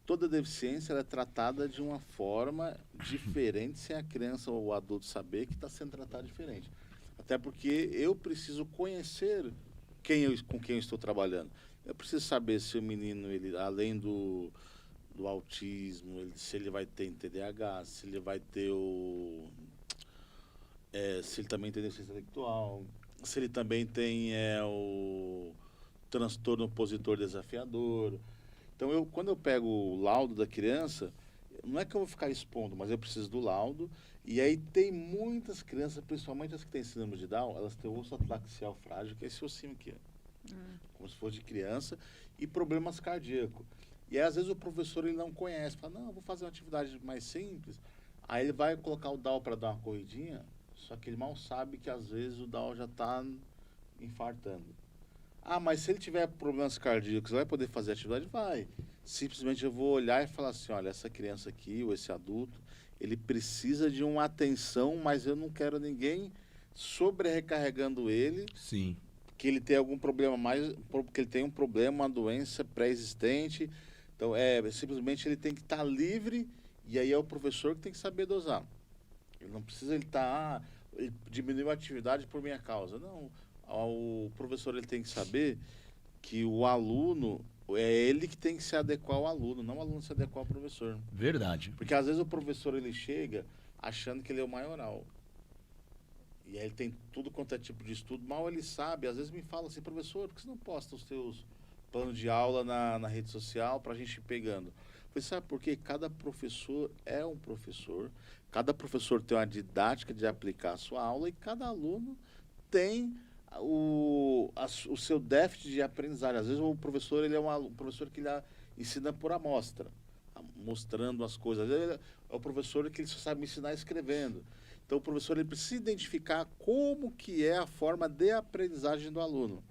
toda deficiência ela é tratada de uma forma diferente, sem a criança ou o adulto saber que está sendo tratado diferente. Até porque eu preciso conhecer com quem eu estou trabalhando. Eu preciso saber se o menino, ele, além do autismo, se ele vai ter TDAH, se ele vai ter se ele também tem deficiência intelectual, se ele também tem o transtorno opositor desafiador. Então, quando eu pego o laudo da criança, não é que eu vou ficar expondo, mas eu preciso do laudo. E aí tem muitas crianças, principalmente as que têm síndrome de Down, elas têm o osso atlaxial frágil, que é esse ossinho aqui, como se fosse de criança, e problemas cardíacos. E aí, às vezes o professor ele não conhece, fala, não, eu vou fazer uma atividade mais simples. Aí ele vai colocar o Down para dar uma corridinha, só que ele mal sabe que às vezes o Down já está infartando. Ah, mas se ele tiver problemas cardíacos, vai poder fazer atividade? Vai. Simplesmente eu vou olhar e falar assim, olha, essa criança aqui, ou esse adulto, ele precisa de uma atenção, mas eu não quero ninguém sobre-recarregando ele. Sim. Que ele tem algum problema porque ele tem um problema, uma doença pré-existente. Então, simplesmente ele tem que estar livre, e aí é o professor que tem que saber dosar. Ele não precisa ele diminuiu a atividade por minha causa. Não, o professor ele tem que saber que o aluno, é ele que tem que se adequar ao aluno, não o aluno se adequar ao professor. Verdade. Porque às vezes o professor ele chega achando que ele é o maioral. E aí ele tem tudo quanto é tipo de estudo, mal ele sabe. Às vezes me fala assim, professor, por que você não posta os seus planos de aula na rede social para a gente ir pegando? Você sabe por quê? Cada professor é um professor, cada professor tem uma didática de aplicar a sua aula e cada aluno tem o seu déficit de aprendizagem. Às vezes o professor ele é um professor que ele ensina por amostra, mostrando as coisas. Às vezes é o professor que ele só sabe ensinar escrevendo. Então, o professor ele precisa identificar como que é a forma de aprendizagem do aluno.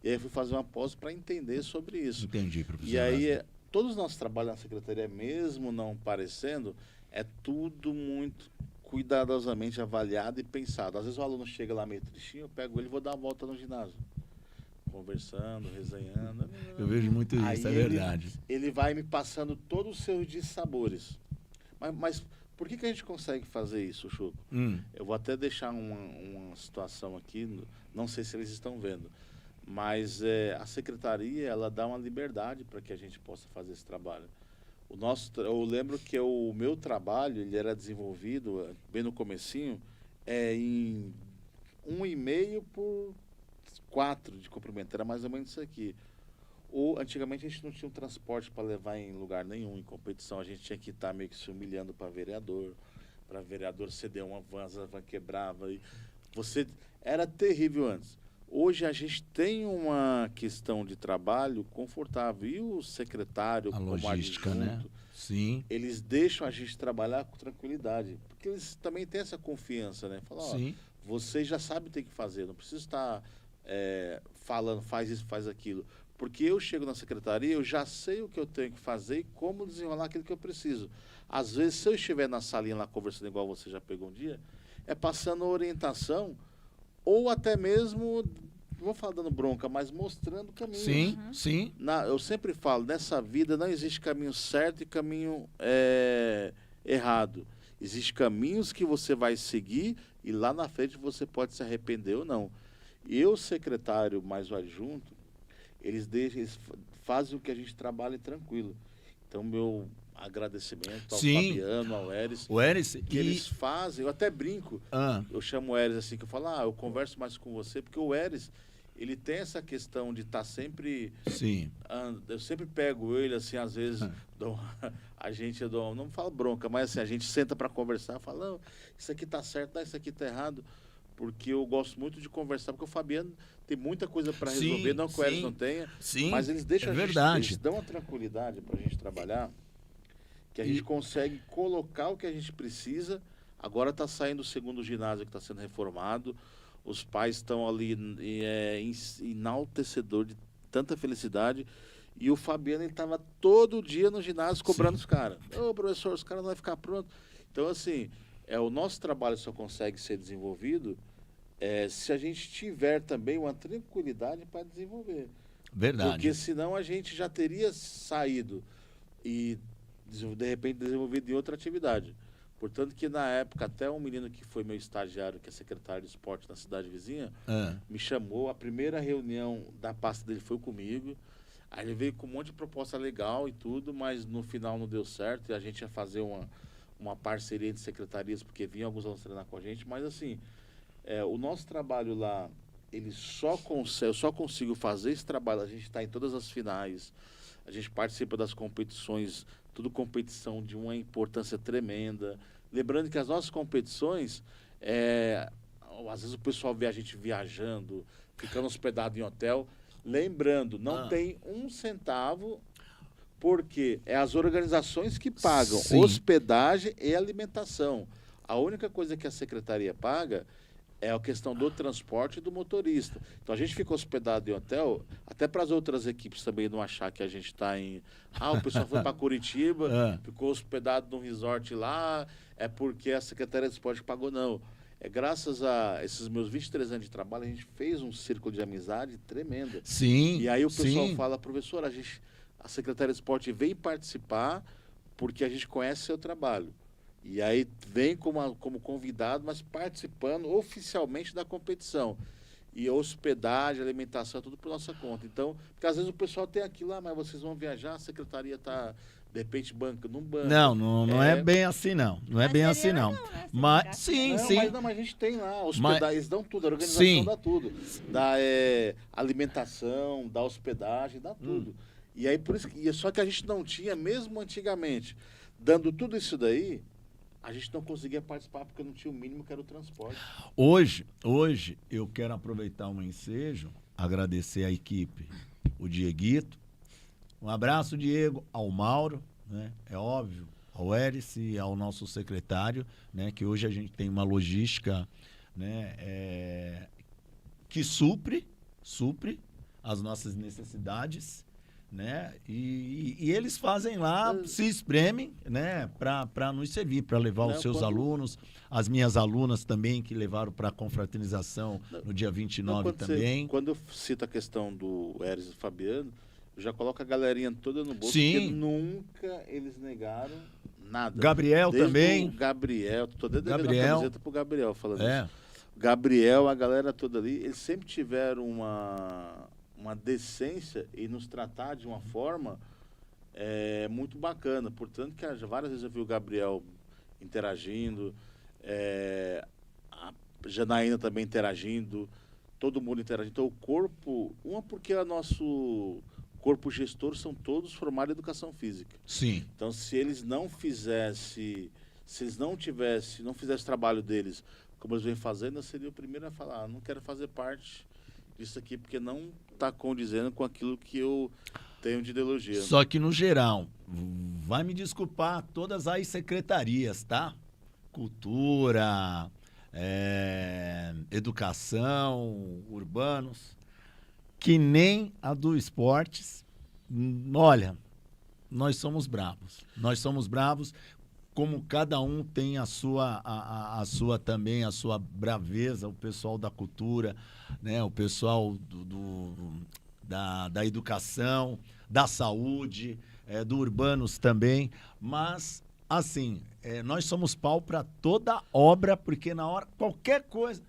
E aí eu fui fazer uma pós para entender sobre isso. Entendi, professor. E aí, todos os nossos trabalhos na secretaria, mesmo não parecendo, é tudo muito cuidadosamente avaliado e pensado. Às vezes o aluno chega lá meio tristinho, eu pego ele e vou dar uma volta no ginásio. Conversando, resenhando. Eu vejo muito isso, Aí é verdade. Ele vai me passando todos os seus dissabores. Mas por que a gente consegue fazer isso, Chuco? Eu vou até deixar uma situação aqui, não sei se eles estão vendo, mas a secretaria, ela dá uma liberdade para que a gente possa fazer esse trabalho. Eu lembro que o meu trabalho, ele era desenvolvido, bem no comecinho, em 1,5 por 4 de comprimento, era mais ou menos isso aqui. Antigamente a gente não tinha um transporte para levar em lugar nenhum, em competição, a gente tinha que estar meio que se humilhando para vereador ceder uma van, a van quebrava, era terrível antes. Hoje a gente tem uma questão de trabalho confortável, e o secretário, A como logística, adjunto, né? Sim. eles deixam a gente trabalhar com tranquilidade, porque eles também têm essa confiança, né? Falam, Sim. você já sabe o que tem que fazer, não precisa estar falando, faz isso, faz aquilo. Porque eu chego na secretaria, eu já sei o que eu tenho que fazer e como desenrolar aquilo que eu preciso. Às vezes, se eu estiver na salinha lá conversando igual você já pegou um dia, passando orientação ou até mesmo, não vou falar dando bronca, mas mostrando caminhos. Sim, sim. Eu sempre falo, nessa vida não existe caminho certo e caminho errado. Existem caminhos que você vai seguir e lá na frente você pode se arrepender ou não. E eu, secretário mais o adjunto, eles fazem o que a gente trabalha tranquilo. Então, meu agradecimento ao Fabiano, ao Eris. O Eris, eles fazem, eu até brinco, eu chamo o Eris assim, que eu falo, eu converso mais com você, porque o Eris, ele tem essa questão de estar sempre... Sim. Eu sempre pego ele, assim, às vezes, não falo bronca, mas assim, a gente senta para conversar, fala, não, isso aqui tá certo, não, isso aqui tá errado, porque eu gosto muito de conversar, porque o Fabiano tem muita coisa para resolver, não que o Eris não tenha, mas eles deixam eles dão uma tranquilidade para a gente trabalhar, que a gente consegue colocar o que a gente precisa. Agora está saindo o segundo ginásio que está sendo reformado, os pais estão ali enaltecedor de tanta felicidade, e o Fabiano estava todo dia no ginásio cobrando os caras. Ô, professor, os caras não vão ficar prontos. Então, assim, o nosso trabalho só consegue ser desenvolvido se a gente tiver também uma tranquilidade para desenvolver. Verdade. Porque senão a gente já teria saído e, de repente, desenvolvido em outra atividade. Portanto, que na época, até um menino que foi meu estagiário, que é secretário de esporte na cidade vizinha, me chamou. A primeira reunião da pasta dele foi comigo. Aí ele veio com um monte de proposta legal e tudo, mas no final não deu certo. E a gente ia fazer uma parceria entre secretarias, porque vinham alguns alunos treinar com a gente. Mas, assim, o nosso trabalho lá, eu só consigo fazer esse trabalho. A gente está em todas as finais, a gente participa das competições, tudo competição de uma importância tremenda. Lembrando que as nossas competições, às vezes o pessoal vê a gente viajando, ficando hospedado em hotel. Lembrando, não tem um centavo, porque é as organizações que pagam hospedagem e alimentação. A única coisa que a secretaria paga é a questão do transporte e do motorista. Então, a gente fica hospedado em hotel, até para as outras equipes também não achar que a gente está em... o pessoal foi para Curitiba, ficou hospedado num resort lá, é porque a Secretaria de Esporte pagou, não. Graças a esses meus 23 anos de trabalho, a gente fez um círculo de amizade tremenda. Sim. E aí o pessoal fala, professor, a Secretaria de Esporte vem participar porque a gente conhece seu trabalho. E aí vem como convidado, mas participando oficialmente da competição. E hospedagem, alimentação, tudo por nossa conta. Então, porque às vezes o pessoal tem aquilo lá, mas vocês vão viajar, a secretaria está, de repente, não banca. Não é bem assim, não. Não é bem assim, não. Mas, sim. Mas a gente tem lá, hospedagem, eles dão tudo, a organização dá tudo. Dá alimentação, dá hospedagem, dá tudo. E aí, por isso só que a gente não tinha, mesmo antigamente, dando tudo isso daí, a gente não conseguia participar porque não tinha o mínimo que era o transporte. Hoje eu quero aproveitar o ensejo, agradecer a equipe, o Dieguito. Um abraço, Diego, ao Mauro, né? É óbvio, ao Eris e ao nosso secretário, né? Que hoje a gente tem uma logística, né? Que supre as nossas necessidades, né? E eles fazem lá, se espremem, né? Para nos servir, para levar os seus alunos, as minhas alunas também, que levaram para a confraternização no dia 29 também. Quando eu cito a questão do Eris e Fabiano, eu já coloco a galerinha toda no bolso, Sim. porque nunca eles negaram nada. Gabriel Desde também. O Gabriel, tô devendo Gabriel. uma camiseta pro Gabriel falando É. isso. Gabriel, a galera toda ali, eles sempre tiveram uma decência e nos tratar de uma forma muito bacana. Portanto, que várias vezes eu vi o Gabriel interagindo, a Janaína também interagindo, todo mundo interagindo. Então, o corpo, porque o nosso corpo gestor são todos formados em educação física. Sim. Então, se eles não fizessem o trabalho deles como eles vêm fazendo, eu seria o primeiro a falar, não quero fazer parte disso aqui, porque não está condizendo com aquilo que eu tenho de ideologia. Só que, no geral, vai me desculpar todas as secretarias, tá? Cultura, educação, urbanos, que nem a do esportes. Olha, nós somos bravos. Nós somos bravos, como cada um tem a sua também, a sua braveza, o pessoal da cultura, né? O pessoal da educação, da saúde, do urbanos também, mas assim, nós somos pau para toda obra, porque na hora, qualquer coisa,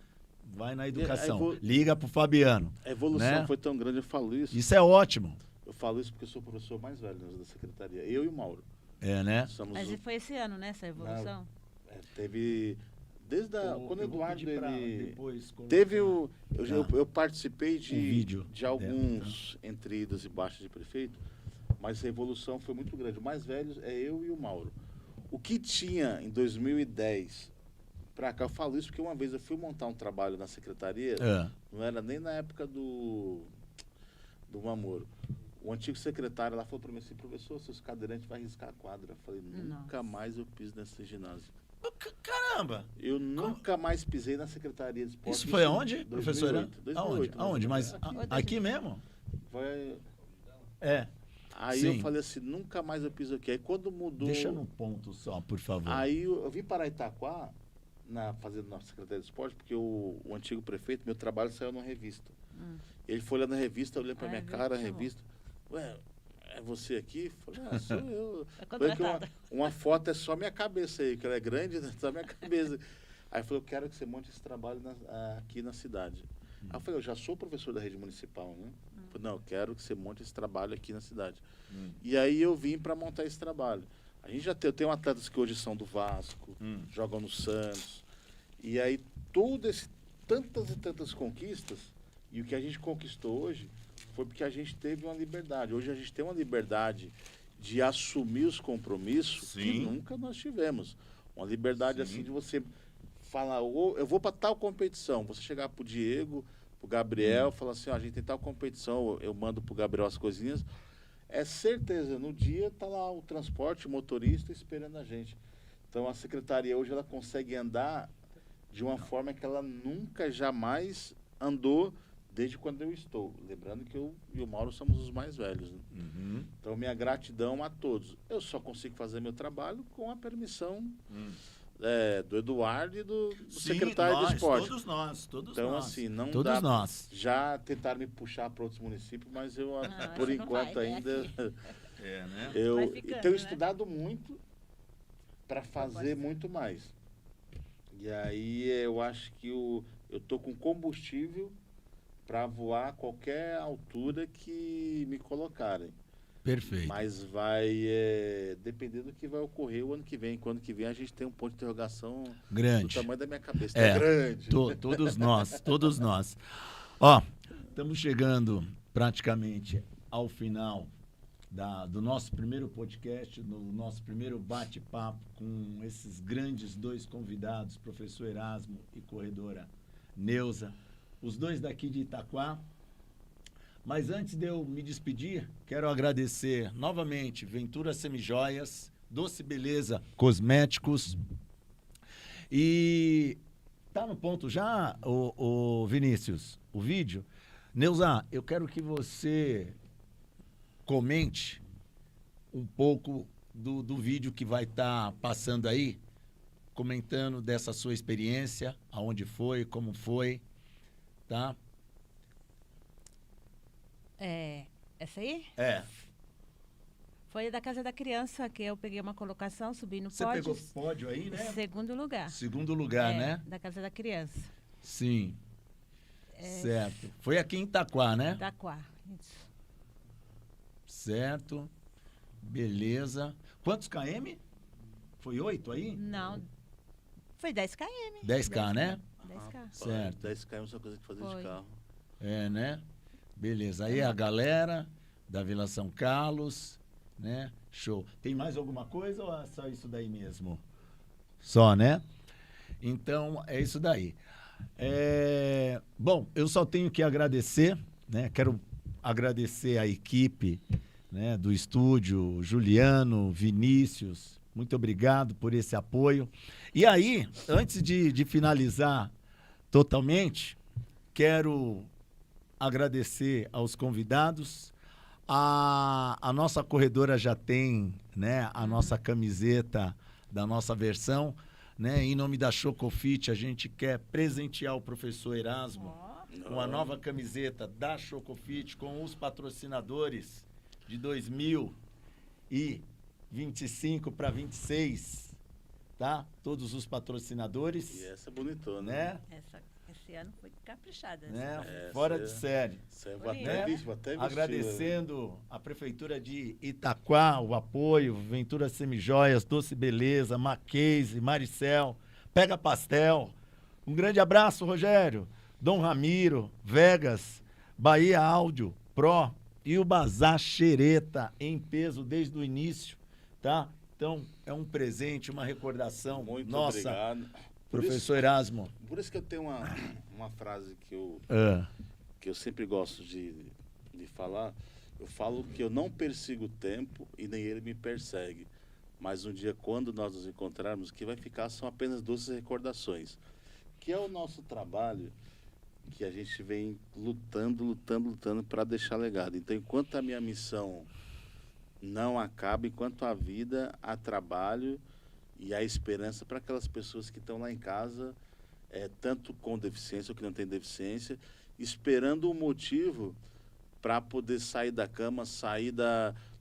vai na educação, liga pro Fabiano. A evolução, né, foi tão grande, eu falo isso. Isso é ótimo. Eu falo isso porque eu sou o professor mais velho da secretaria, eu e o Mauro. Né? Mas foi esse ano, né, essa evolução? Teve... Desde quando o Eduardo depois teve eu participei de alguns então. entre idas e baixas de prefeito, mas a evolução foi muito grande. O mais velho é eu e o Mauro. O que tinha em 2010 para cá, eu falo isso porque uma vez eu fui montar um trabalho na secretaria, não era nem na época do Mamoro. O antigo secretário lá falou para mim assim, professor, seus cadeirantes vai riscar a quadra. Eu falei, nunca mais eu piso nesse ginásio. Caramba! Eu nunca mais pisei na Secretaria de Esporte. Isso foi aonde, professora? 2008. Aonde? Mas aqui mesmo? Foi... Aí Sim. eu falei assim, nunca mais eu piso aqui. Aí quando mudou... Deixa num ponto só, por favor. Aí eu vim para Itaquá, fazendo na Secretaria de Esporte, porque o antigo prefeito, meu trabalho saiu numa revista. Ele foi olhando na revista, olhando para minha cara, a revista. Ué, é você aqui? Eu falei, sou eu. Falei que uma foto é só minha cabeça aí, que ela é grande, né? Só minha cabeça. Aí eu falei, eu quero que você monte esse trabalho aqui na cidade. Aí eu falei, eu já sou professor da rede municipal, né? Eu falei, não, eu quero que você monte esse trabalho aqui na cidade. E aí eu vim para montar esse trabalho. A gente eu tenho atletas que hoje são do Vasco, jogam no Santos. E aí tantas e tantas conquistas, e o que a gente conquistou hoje foi porque a gente teve uma liberdade. Hoje a gente tem uma liberdade de assumir os compromissos que nunca nós tivemos. Uma liberdade assim de você falar, eu vou para tal competição. Você chegar pro Diego, pro Gabriel, falar assim, a gente tem tal competição, eu mando pro Gabriel as coisinhas. É certeza, no dia tá lá o transporte, o motorista esperando a gente. Então a secretaria hoje ela consegue andar de uma forma que ela nunca, jamais andou desde quando eu estou. Lembrando que eu e o Mauro somos os mais velhos. Né? Então, minha gratidão a todos. Eu só consigo fazer meu trabalho com a permissão do Eduardo e do secretário de esporte. Todos nós. Então, assim, não todos dá. Nós. Já tentaram me puxar para outros municípios, mas eu, por enquanto, ainda... né? Eu tenho estudado muito para fazer muito mais. E aí, eu acho que eu estou com combustível para voar a qualquer altura que me colocarem. Perfeito. Mas vai depender do que vai ocorrer o ano que vem. Quando que vem a gente tem um ponto de interrogação grande. Do tamanho da minha cabeça. Grande. Todos nós. Ó, estamos chegando praticamente ao final do nosso primeiro podcast, do nosso primeiro bate-papo com esses grandes dois convidados, professor Erasmo e corredora Neuza. Os dois daqui de Itaquá. Mas antes de eu me despedir, quero agradecer novamente Ventura Semijoias, Doce Beleza Cosméticos. E tá no ponto já, o Vinícius, o vídeo? Neuza, eu quero que você comente um pouco do vídeo que vai estar passando aí, comentando dessa sua experiência, aonde foi, como foi, tá? Essa aí? É. Foi da Casa da Criança que eu peguei uma colocação, subi no Você pódio. pegou pódio aí, né? Segundo lugar. Segundo lugar, né? Da Casa da Criança. Sim. Certo. Foi aqui em Itaquá, né? Itaquá. Isso. Certo. Beleza. Quantos km? Foi 8 aí? Não. Foi 10 km. 10K, né? 10K. Certo. 10 km é uma coisa que fazer Foi. de carro. É, né? Beleza. Aí a galera da Vila São Carlos, né? Show. Tem mais alguma coisa ou é só isso daí mesmo? Só, né? Então, é isso daí. Bom, eu só tenho que agradecer, né? Quero agradecer a equipe, né, do estúdio, Juliano, Vinícius, muito obrigado por esse apoio. E aí, antes de finalizar totalmente, quero agradecer aos convidados. A nossa corredora já tem, né, a nossa camiseta da nossa versão, né? Em nome da Chocofit, a gente quer presentear o professor Erasmo com a nova camiseta da Chocofit, com os patrocinadores de 2025 para 26, tá? Todos os patrocinadores, E essa é bonitona, né? Esse ano foi caprichada. Né? Fora de série. Essa eu vou Bonito. até, vou até vestir. Agradecendo a Prefeitura de Itaquá, o apoio, Ventura Semijoias, Doce Beleza, Mackenzie, Maricel, Pega Pastel. Um grande abraço, Rogério. Dom Ramiro, Vegas, Bahia Áudio, Pro e o Bazar Xereta em peso desde o início, tá? Então, é um presente, uma recordação. Muito nossa, obrigado. professor Erasmo. Por isso que eu tenho uma frase que eu Ah, sempre gosto de falar. Eu falo que eu não persigo o tempo e nem ele me persegue. Mas um dia, quando nós nos encontrarmos, o que vai ficar são apenas doces recordações. Que é o nosso trabalho que a gente vem lutando para deixar legado. Então, enquanto a minha missão não acaba, enquanto a vida, há trabalho e há esperança para aquelas pessoas que estão lá em casa, tanto com deficiência ou que não tem deficiência, esperando um motivo para poder sair da cama, sair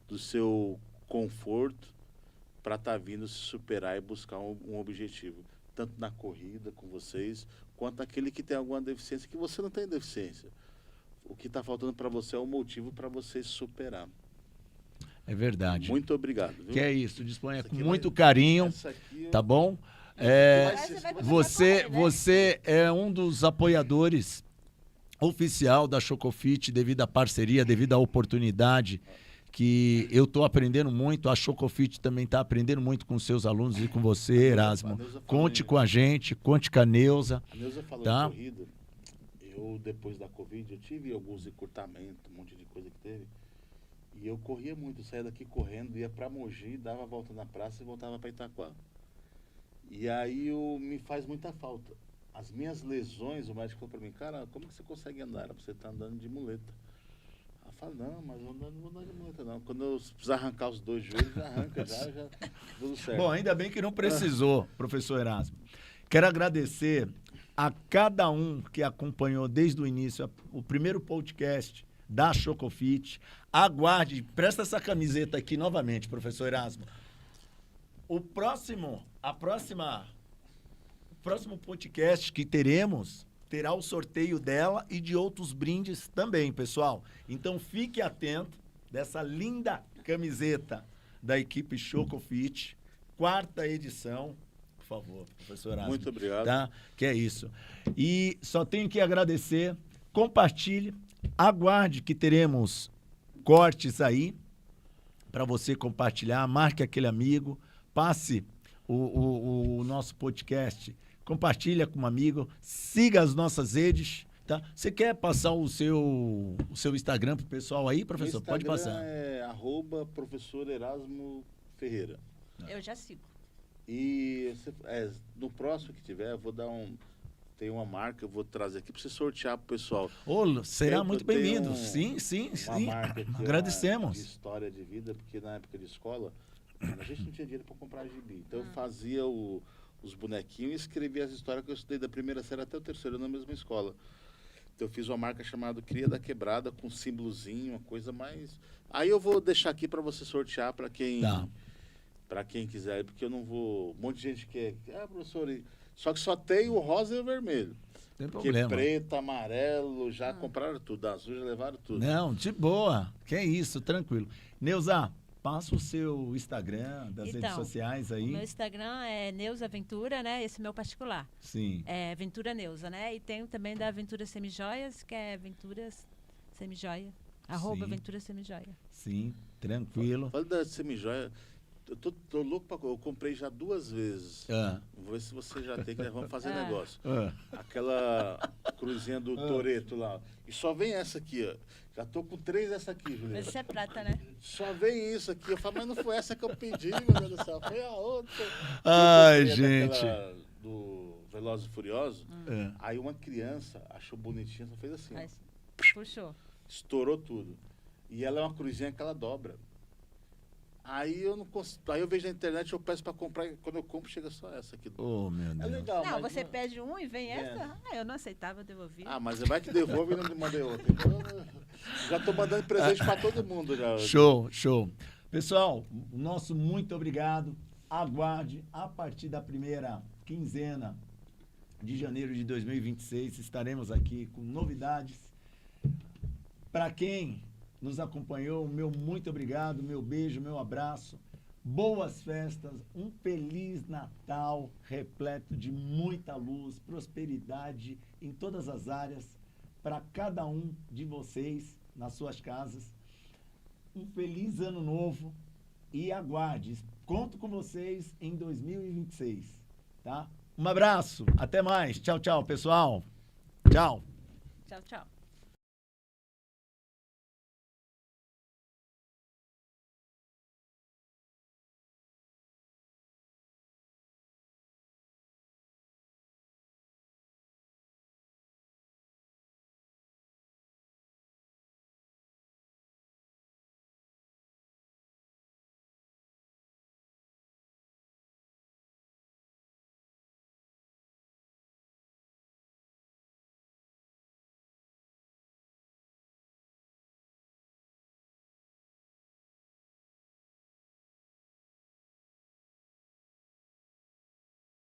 do seu conforto, para estar vindo se superar e buscar um objetivo. Tanto na corrida com vocês, quanto aquele que tem alguma deficiência, que você não tem deficiência. O que está faltando para você é o motivo para você se superar. é verdade. Muito obrigado. Viu? Que é isso, disponha Essa com aqui muito vai- carinho, Essa aqui, tá bom? Você Você é um dos apoiadores oficial da Chocofit, devido à parceria, devido à oportunidade que eu estou aprendendo muito. A Chocofit também está aprendendo muito com seus alunos e com você, Erasmo. Neuza falou Conte em- com a gente, conte com a Neuza. A Neuza falou Tá. em corrida. Eu, depois da Covid, eu tive alguns encurtamentos, um monte de coisa que teve. E eu corria muito, eu saía daqui correndo, ia para Mogi, dava a volta na praça e voltava para Itaquá. E aí me faz muita falta. As minhas lesões, o médico falou para mim, cara, como que você consegue andar? Você está andando de muleta. Eu falo, não, mas eu não vou andar de muleta não. Quando eu precisar arrancar os 2 joelhos, já arranca, já tudo certo. Bom, ainda bem que não precisou, professor Erasmo. Quero agradecer a cada um que acompanhou desde o início o primeiro podcast da Chocofit. Aguarde, presta essa camiseta aqui novamente, professor Erasmo. O próximo podcast que terá o sorteio dela e de outros brindes também, pessoal. Então fique atento dessa linda camiseta da equipe Chocofit, 4ª edição. Por favor, professor Erasmo. Muito obrigado. Tá? Que é isso. E só tenho que agradecer. Compartilhe, aguarde que teremos cortes aí para você compartilhar, marque aquele amigo, passe o nosso podcast, compartilha com um amigo, siga as nossas redes, tá? Você quer passar o seu Instagram pro pessoal aí, professor? Meu Pode Instagram passar. é @professor Erasmo Ferreira. Eu já sigo. E no próximo que tiver, eu vou dar tem uma marca, eu vou trazer aqui para você sortear pro pessoal. Ô, será Eu muito tenho bem-vindo. Sim, sim, Uma sim. marca aqui, Agradecemos. de história de vida, porque na época de escola, a gente não tinha dinheiro para comprar gibi. Então eu fazia os bonequinhos e escrevia as histórias que eu estudei da primeira série até o terceiro na mesma escola. Então eu fiz uma marca chamada Cria da Quebrada, com símbolozinho, uma coisa mais... Aí eu vou deixar aqui para você sortear para quem... Tá. Para quem quiser, porque eu não vou... Um monte de gente quer... professor... Só que só tem o rosa e o vermelho. Tem Porque problema. preto, amarelo, já compraram tudo. Azul já levaram tudo. Não, de boa. Que é isso, tranquilo. Neuza, passa o seu Instagram, das redes sociais O aí. meu Instagram é Neuza Aventura, né? Esse é meu particular. Sim. É Aventura Neuza, né? E tenho também da Aventura Semijoias, que é Aventuras Semijoia. @ Aventura Semijoia. Sim, tranquilo. Fala da semijoia. Eu tô louco pra... Eu comprei já 2 vezes. Ah, Vou ver se você já tem, que vamos fazer negócio. ah. Aquela cruzinha do Toreto lá. E só vem essa aqui, ó. Já tô com 3 dessa aqui, Mas Juliana. isso é prata, né? Só vem isso aqui. Eu falo, mas não foi essa que eu pedi, meu Deus do céu. Foi a outra. Ai, Eu comprei gente. daquela Do Velozes e Furiosos. É. Aí uma criança achou bonitinha, só fez assim. ó. Mas puxou. Estourou tudo. E ela é uma cruzinha que ela dobra. Aí eu não consigo. Aí eu vejo na internet, eu peço pra comprar. E quando eu compro, chega só essa aqui. Oh, meu É Deus. legal. Não, mas você pede um e vem É. essa? Ah, eu não aceitava, eu devolvi. Ah, mas vai que devolve e não me mandei outra. Então, já tô mandando presente pra todo mundo já. Show, show. Pessoal, o nosso muito obrigado. Aguarde, a partir da primeira quinzena de janeiro de 2026, estaremos aqui com novidades. Para quem nos acompanhou, meu muito obrigado, meu beijo, meu abraço. Boas festas, um feliz Natal repleto de muita luz, prosperidade em todas as áreas para cada um de vocês nas suas casas. Um feliz ano novo e aguarde. Conto com vocês em 2026, tá? Um abraço, até mais. Tchau, tchau, pessoal. Tchau. Tchau, tchau.